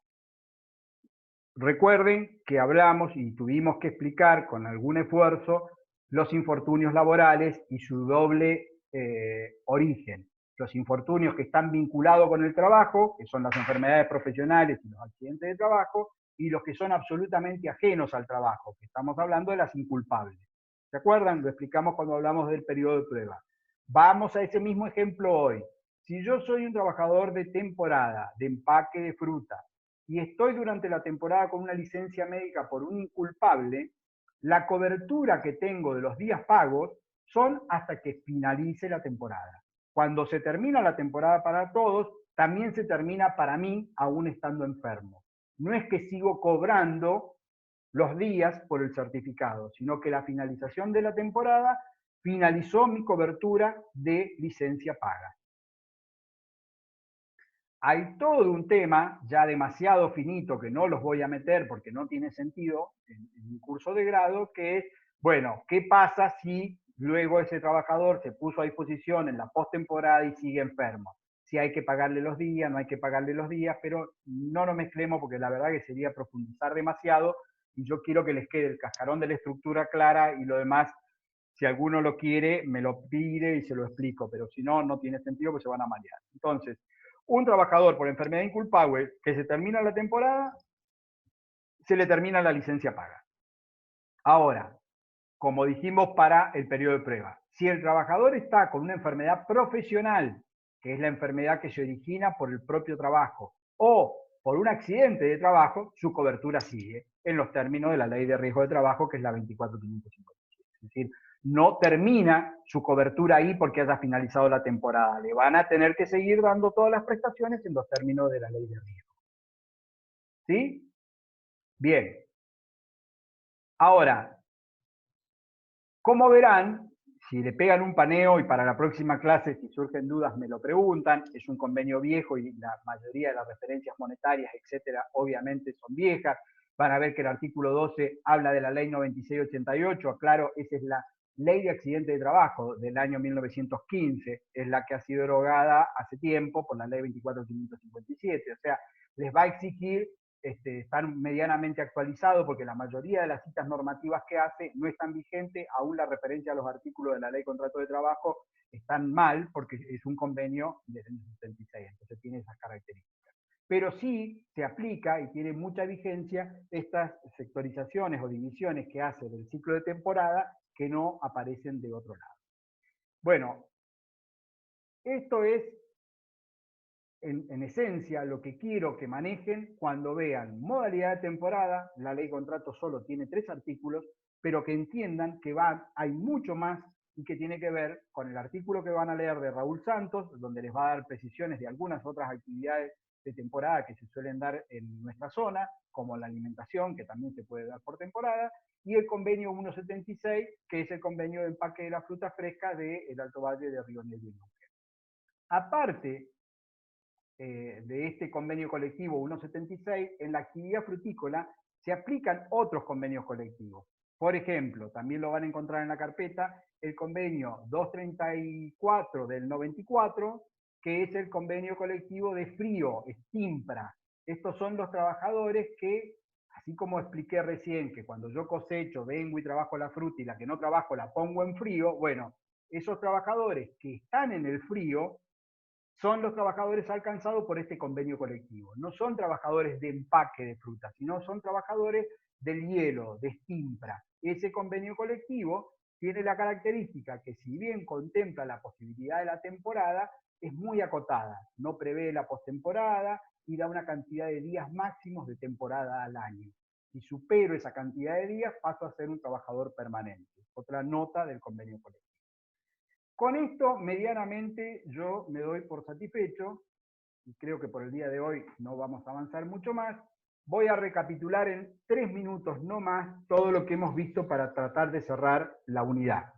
A: Recuerden que hablamos y tuvimos que explicar con algún esfuerzo los infortunios laborales y su doble origen. Los infortunios que están vinculados con el trabajo, que son las enfermedades profesionales y los accidentes de trabajo, y los que son absolutamente ajenos al trabajo, que estamos hablando de las inculpables. ¿Se acuerdan? Lo explicamos cuando hablamos del periodo de prueba. Vamos a ese mismo ejemplo hoy. Si yo soy un trabajador de temporada, de empaque de fruta, y estoy durante la temporada con una licencia médica por un inculpable, la cobertura que tengo de los días pagos son hasta que finalice la temporada. Cuando se termina la temporada para todos, también se termina para mí, aún estando enfermo. No es que sigo cobrando los días por el certificado, sino que la finalización de la temporada finalizó mi cobertura de licencia paga. Hay todo un tema ya demasiado finito que no los voy a meter porque no tiene sentido en un curso de grado, que es, bueno, ¿qué pasa si luego ese trabajador se puso a disposición en la postemporada y sigue enfermo? Si hay que pagarle los días, no hay que pagarle los días, pero no nos mezclemos porque la verdad que sería profundizar demasiado y yo quiero que les quede el cascarón de la estructura clara y lo demás, si alguno lo quiere, me lo pide y se lo explico, pero si no, no tiene sentido porque se van a marear. Entonces, un trabajador por enfermedad inculpable que se termina la temporada, se le termina la licencia paga. Ahora, como dijimos para el periodo de prueba, si el trabajador está con una enfermedad profesional, que es la enfermedad que se origina por el propio trabajo, o por un accidente de trabajo, su cobertura sigue en los términos de la ley de riesgo de trabajo, que es la 24.557. Es decir, no termina su cobertura ahí porque haya finalizado la temporada. Le van a tener que seguir dando todas las prestaciones en los términos de la ley de riesgo. ¿Sí? Bien. Ahora, como verán, Si le pegan un paneo, y para la próxima clase, si surgen dudas, me lo preguntan, es un convenio viejo y la mayoría de las referencias monetarias, etcétera, obviamente son viejas. Van a ver que el artículo 12 habla de la ley 9688, aclaro, esa es la ley de accidente de trabajo del año 1915, es la que ha sido derogada hace tiempo por la ley 24557, o sea, les va a exigir estar medianamente actualizado porque la mayoría de las citas normativas que hace no están vigentes, aún la referencia a los artículos de la ley contrato de trabajo están mal porque es un convenio del año 76, entonces tiene esas características. Pero sí se aplica y tiene mucha vigencia estas sectorizaciones o divisiones que hace del ciclo de temporada que no aparecen de otro lado. Bueno, esto es en esencia lo que quiero que manejen cuando vean modalidad de temporada. La ley contrato solo tiene 3 artículos, pero que entiendan que hay mucho más y que tiene que ver con el artículo que van a leer de Raúl Santos, donde les va a dar precisiones de algunas otras actividades de temporada que se suelen dar en nuestra zona, como la alimentación, que también se puede dar por temporada, y el convenio 176, que es el convenio de empaque de la fruta fresca del Alto Valle de Río Negro y Neuquén. Aparte de este convenio colectivo 176, en la actividad frutícola se aplican otros convenios colectivos. Por ejemplo, también lo van a encontrar en la carpeta, el convenio 234 del 94, que es el convenio colectivo de frío, STIMPRA. Estos son los trabajadores que, así como expliqué recién, que cuando yo cosecho, vengo y trabajo la fruta y la que no trabajo la pongo en frío, bueno, esos trabajadores que están en el frío son los trabajadores alcanzados por este convenio colectivo. No son trabajadores de empaque de fruta, sino son trabajadores del hielo, de STIMPRA. Ese convenio colectivo tiene la característica que, si bien contempla la posibilidad de la temporada, es muy acotada, no prevé la postemporada y da una cantidad de días máximos de temporada al año. Si supero esa cantidad de días, paso a ser un trabajador permanente. Otra nota del convenio colectivo. Con esto, medianamente, yo me doy por satisfecho, y creo que por el día de hoy no vamos a avanzar mucho más. Voy a recapitular en 3 minutos no más todo lo que hemos visto para tratar de cerrar la unidad.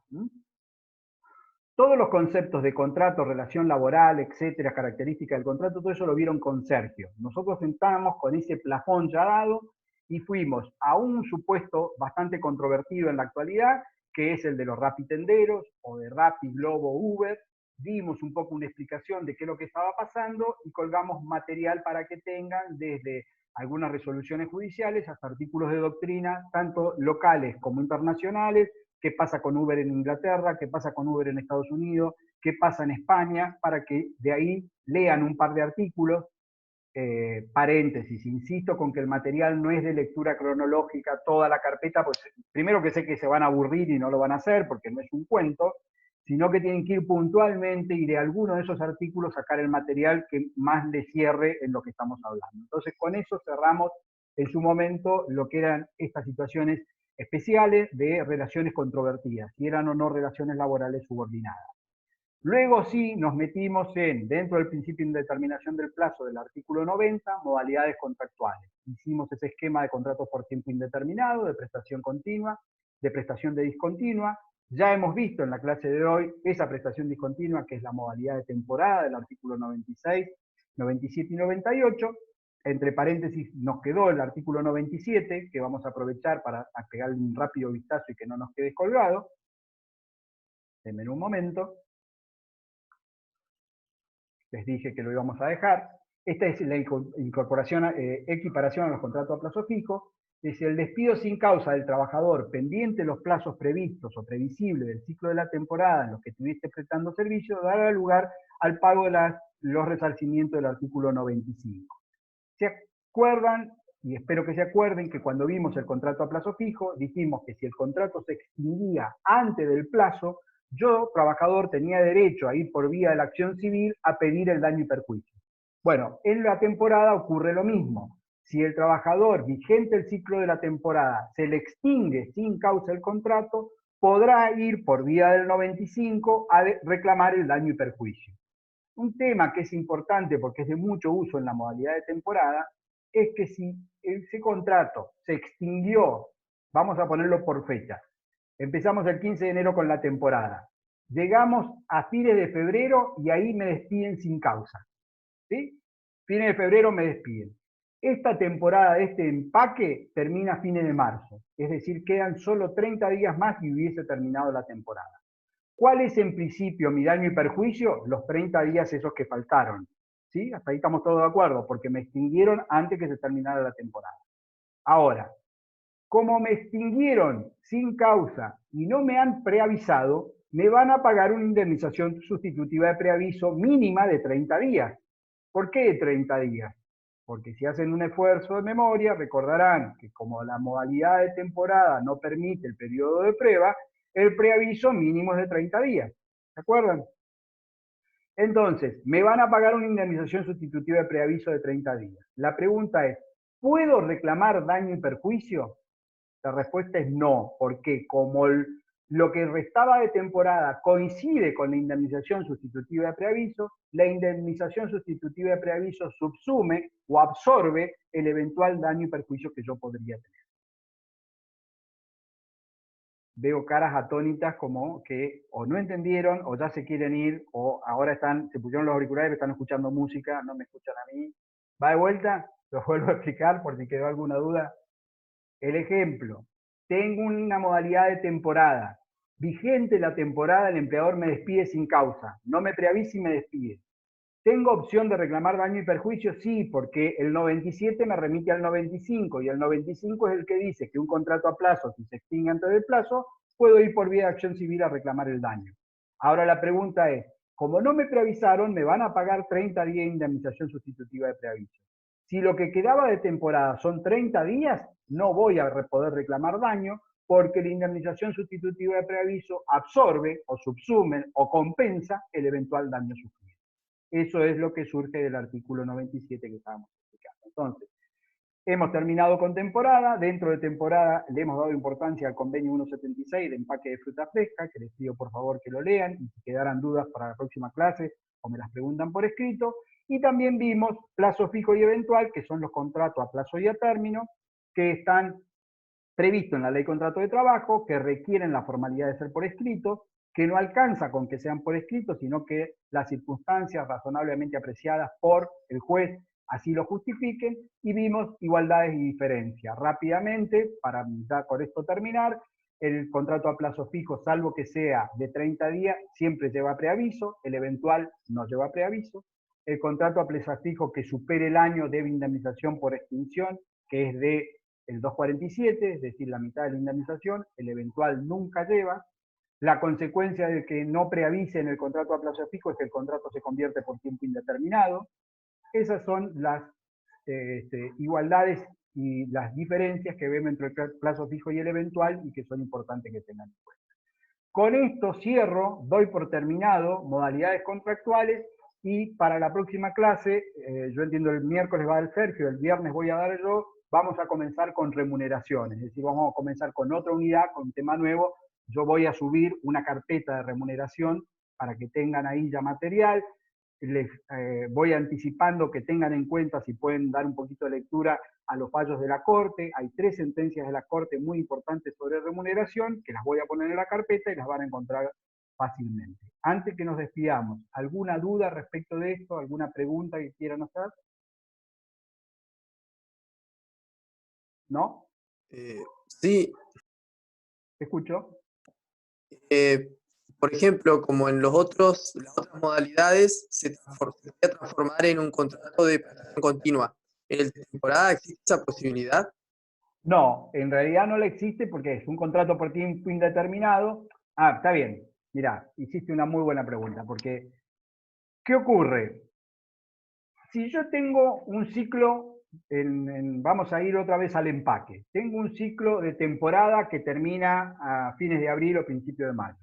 A: Todos los conceptos de contrato, relación laboral, etcétera, características del contrato, todo eso lo vieron con Sergio. Nosotros entramos con ese plafón ya dado y fuimos a un supuesto bastante controvertido en la actualidad, que es el de los rapitenderos o de Rappi, Globo, Uber. Dimos un poco una explicación de qué es lo que estaba pasando y colgamos material para que tengan desde algunas resoluciones judiciales hasta artículos de doctrina, tanto locales como internacionales, qué pasa con Uber en Inglaterra, qué pasa con Uber en Estados Unidos, qué pasa en España, para que de ahí lean un par de artículos. Paréntesis, insisto con que el material no es de lectura cronológica, toda la carpeta, pues primero que sé que se van a aburrir y no lo van a hacer porque no es un cuento, sino que tienen que ir puntualmente y de alguno de esos artículos sacar el material que más les cierre en lo que estamos hablando. Entonces con eso cerramos en su momento lo que eran estas situaciones especiales de relaciones controvertidas, si eran o no relaciones laborales subordinadas. Luego sí nos metimos dentro del principio de indeterminación del plazo del artículo 90, modalidades contractuales. Hicimos ese esquema de contratos por tiempo indeterminado, de prestación continua, de prestación de discontinua. Ya hemos visto en la clase de hoy esa prestación discontinua, que es la modalidad de temporada del artículo 96, 97 y 98. Entre paréntesis nos quedó el artículo 97, que vamos a aprovechar para pegarle un rápido vistazo y que no nos quede colgado. Denme un momento. Les dije que lo íbamos a dejar. Esta es la incorporación, equiparación a los contratos a plazo fijo. Es el despido sin causa del trabajador pendiente de los plazos previstos o previsibles del ciclo de la temporada en los que estuviste prestando servicio, dará lugar al pago de los resarcimientos del artículo 95. ¿Se acuerdan? Y espero que se acuerden que cuando vimos el contrato a plazo fijo, dijimos que si el contrato se extinguía antes del plazo, yo, trabajador, tenía derecho a ir por vía de la acción civil a pedir el daño y perjuicio. Bueno, en la temporada ocurre lo mismo. Si el trabajador, vigente el ciclo de la temporada, se le extingue sin causa el contrato, podrá ir por vía del 95 a reclamar el daño y perjuicio. Un tema que es importante porque es de mucho uso en la modalidad de temporada es que si ese contrato se extinguió, vamos a ponerlo por fecha, empezamos el 15 de enero con la temporada. llegamos a fines de febrero y ahí me despiden sin causa. ¿Sí? Fines de febrero me despiden. Esta temporada de este empaque termina a fines de marzo, es decir, quedan solo 30 días más y hubiese terminado la temporada. ¿Cuál es en principio mi daño y perjuicio? Los 30 días esos que faltaron. ¿Sí? Hasta ahí estamos todos de acuerdo, porque me extinguieron antes que se terminara la temporada. Ahora, como me extinguieron sin causa y no me han preavisado, me van a pagar una indemnización sustitutiva de preaviso mínima de 30 días. ¿Por qué de 30 días? Porque si hacen un esfuerzo de memoria, recordarán que como la modalidad de temporada no permite el periodo de prueba, el preaviso mínimo es de 30 días. ¿Se acuerdan? Entonces, me van a pagar una indemnización sustitutiva de preaviso de 30 días. La pregunta es, ¿puedo reclamar daño y perjuicio? La respuesta es no, porque como lo que restaba de temporada coincide con la indemnización sustitutiva de preaviso, la indemnización sustitutiva de preaviso subsume o absorbe el eventual daño y perjuicio que yo podría tener. Veo caras atónitas como que o no entendieron, o ya se quieren ir, o ahora se pusieron los auriculares, están escuchando música, no me escuchan a mí. ¿Va de vuelta? Lo vuelvo a explicar por si quedó alguna duda. El ejemplo, tengo una modalidad de temporada. Vigente la temporada, el empleador me despide sin causa. No me preavisa y me despide. ¿Tengo opción de reclamar daño y perjuicio? Sí, porque el 97 me remite al 95 y el 95 es el que dice que un contrato a plazo, si se extingue antes del plazo, puedo ir por vía de acción civil a reclamar el daño. Ahora la pregunta es, como no me preavisaron, me van a pagar 30 días de indemnización sustitutiva de preaviso. Si lo que quedaba de temporada son 30 días, no voy a poder reclamar daño porque la indemnización sustitutiva de preaviso absorbe o subsume o compensa el eventual daño sufrido. Eso es lo que surge del artículo 97 que estábamos explicando. Entonces, hemos terminado con temporada. Dentro de temporada le hemos dado importancia al convenio 176 de empaque de fruta fresca, que les pido por favor que lo lean y si quedaran dudas para la próxima clase o me las preguntan por escrito. Y también vimos plazo fijo y eventual, que son los contratos a plazo y a término, que están previstos en la ley de contrato de trabajo, que requieren la formalidad de ser por escrito, que no alcanza con que sean por escrito, sino que las circunstancias razonablemente apreciadas por el juez así lo justifiquen, y vimos igualdades y diferencias. Rápidamente, para ya con esto terminar, el contrato a plazo fijo, salvo que sea de 30 días, siempre lleva preaviso, el eventual no lleva preaviso. El contrato a plazo fijo que supere el año debe indemnización por extinción, que es de el 247, es decir, la mitad de la indemnización, el eventual nunca lleva. La consecuencia de que no preavise en el contrato a plazo fijo es que el contrato se convierte por tiempo indeterminado. Esas son las igualdades y las diferencias que vemos entre el plazo fijo y el eventual y que son importantes que tengan en cuenta. Con esto cierro, doy por terminado modalidades contractuales y para la próxima clase, yo entiendo el miércoles va a dar Sergio, el viernes voy a dar yo, vamos a comenzar con remuneraciones, es decir, vamos a comenzar con otra unidad, con tema nuevo. Yo voy a subir una carpeta de remuneración para que tengan ahí ya material. Les voy anticipando que tengan en cuenta, si pueden dar un poquito de lectura a los fallos de la Corte. Hay 3 sentencias de la Corte muy importantes sobre remuneración, que las voy a poner en la carpeta y las van a encontrar fácilmente. Antes que nos despidamos, ¿alguna duda respecto de esto? ¿Alguna pregunta que quieran hacer? ¿No?
G: Sí.
A: ¿Te escucho?
G: Por ejemplo, como en las otras modalidades, se podría transformar en un contrato de prestación continua. ¿En el de temporada existe esa posibilidad?
A: No, en realidad no le existe porque es un contrato por tiempo indeterminado. Ah, está bien. Mirá, hiciste una muy buena pregunta, porque ¿qué ocurre? Si yo tengo un ciclo, vamos a ir otra vez al empaque, tengo un ciclo de temporada que termina a fines de abril o principios de mayo,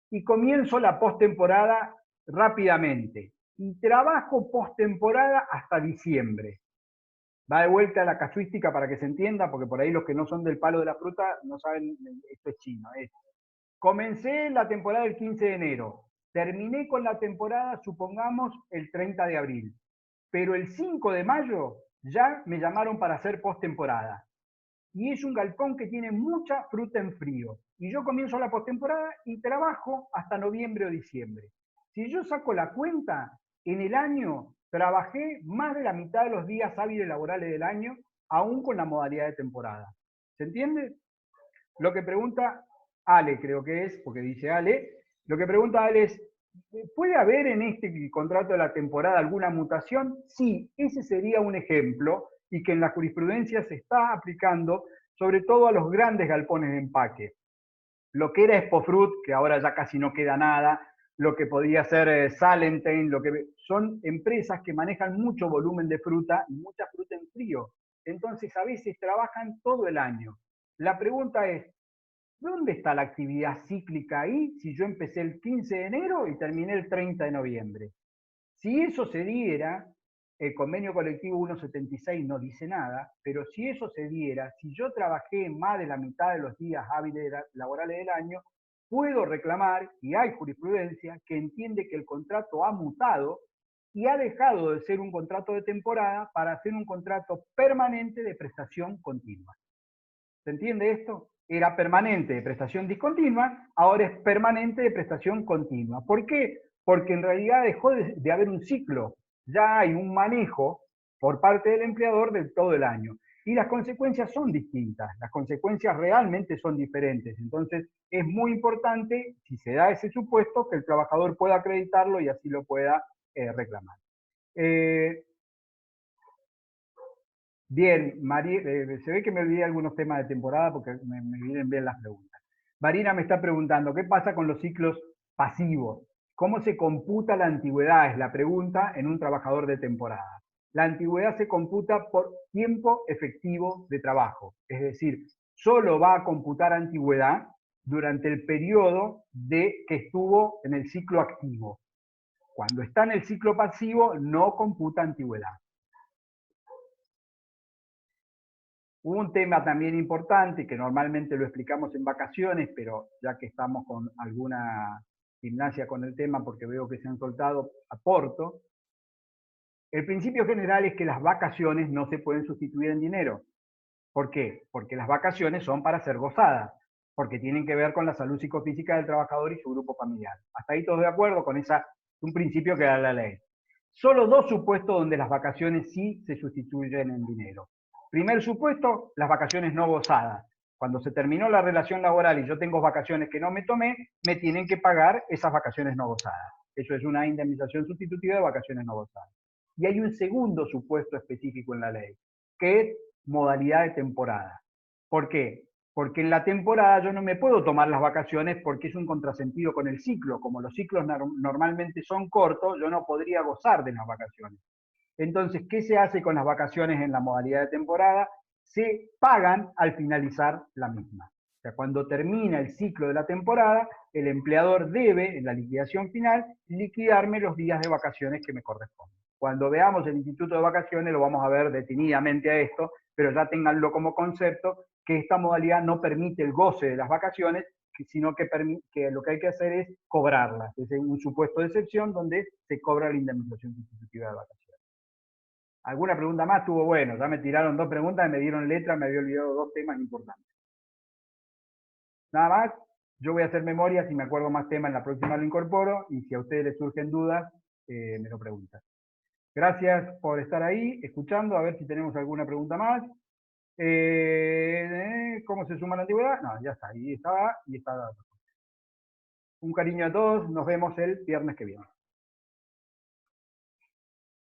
A: y comienzo la postemporada rápidamente, y trabajo postemporada hasta diciembre. Va de vuelta a la casuística para que se entienda, porque por ahí los que no son del palo de la fruta no saben, esto es chino. Comencé la temporada el 15 de enero, terminé con la temporada, supongamos, el 30 de abril, pero el 5 de mayo ya me llamaron para hacer postemporada. Y es un galpón que tiene mucha fruta en frío. y yo comienzo la postemporada y trabajo hasta noviembre o diciembre. Si yo saco la cuenta, en el año trabajé más de la mitad de los días hábiles laborales del año, aún con la modalidad de temporada. ¿Se entiende? Lo que pregunta Ale, creo que es, porque dice Ale, lo que pregunta Ale es, ¿puede haber en este contrato de la temporada alguna mutación? Sí, ese sería un ejemplo, y que en la jurisprudencia se está aplicando, sobre todo a los grandes galpones de empaque. Lo que era Expofruit, que ahora ya casi no queda nada, lo que podía ser Salentine, son empresas que manejan mucho volumen de fruta y mucha fruta en frío. Entonces a veces trabajan todo el año. La pregunta es, ¿dónde está la actividad cíclica ahí si yo empecé el 15 de enero y terminé el 30 de noviembre? Si eso se diera, el convenio colectivo 176 no dice nada, pero si eso se diera, si yo trabajé más de la mitad de los días hábiles laborales del año, puedo reclamar, y hay jurisprudencia que entiende que el contrato ha mutado y ha dejado de ser un contrato de temporada para ser un contrato permanente de prestación continua. ¿Se entiende esto? Era permanente de prestación discontinua, ahora es permanente de prestación continua. ¿Por qué? Porque en realidad dejó de haber un ciclo. Ya hay un manejo por parte del empleador de todo el año. Y las consecuencias son distintas, las consecuencias realmente son diferentes. Entonces es muy importante, si se da ese supuesto, que el trabajador pueda acreditarlo y así lo pueda reclamar. Bien, se ve que me olvidé algunos temas de temporada porque me vienen bien las preguntas. Marina me está preguntando, ¿qué pasa con los ciclos pasivos? ¿Cómo se computa la antigüedad? Es la pregunta en un trabajador de temporada. La antigüedad se computa por tiempo efectivo de trabajo. Es decir, solo va a computar antigüedad durante el periodo que estuvo en el ciclo activo. Cuando está en el ciclo pasivo, no computa antigüedad. Hubo un tema también importante, que normalmente lo explicamos en vacaciones, pero ya que estamos con alguna gimnasia con el tema, porque veo que se han soltado, aporto. El principio general es que las vacaciones no se pueden sustituir en dinero. ¿Por qué? Porque las vacaciones son para ser gozadas, porque tienen que ver con la salud psicofísica del trabajador y su grupo familiar. Hasta ahí todos de acuerdo con un principio que da la ley. Solo dos supuestos donde las vacaciones sí se sustituyen en dinero. Primer supuesto, las vacaciones no gozadas. Cuando se terminó la relación laboral y yo tengo vacaciones que no me tomé, me tienen que pagar esas vacaciones no gozadas. Eso es una indemnización sustitutiva de vacaciones no gozadas. Y hay un segundo supuesto específico en la ley, que es modalidad de temporada. ¿Por qué? Porque en la temporada yo no me puedo tomar las vacaciones porque es un contrasentido con el ciclo. Como los ciclos normalmente son cortos, yo no podría gozar de las vacaciones. Entonces, ¿qué se hace con las vacaciones en la modalidad de temporada? Se pagan al finalizar la misma. O sea, cuando termina el ciclo de la temporada, el empleador debe, en la liquidación final, liquidarme los días de vacaciones que me corresponden. Cuando veamos el Instituto de Vacaciones, lo vamos a ver detenidamente a esto, pero ya ténganlo como concepto, que esta modalidad no permite el goce de las vacaciones, sino que lo que hay que hacer es cobrarlas. Es un supuesto de excepción donde se cobra la indemnización sustitutiva de vacaciones. ¿Alguna pregunta más? Estuvo bueno. Ya me tiraron dos preguntas, me dieron letra, me había olvidado dos temas importantes. Nada más. Yo voy a hacer memoria, si me acuerdo más temas en la próxima lo incorporo, y si a ustedes les surgen dudas, me lo preguntan. Gracias por estar ahí, escuchando, a ver si tenemos alguna pregunta más. ¿Cómo se suma la antigüedad? No, ya está, ahí estaba, y está. Un cariño a todos, nos vemos el viernes que viene.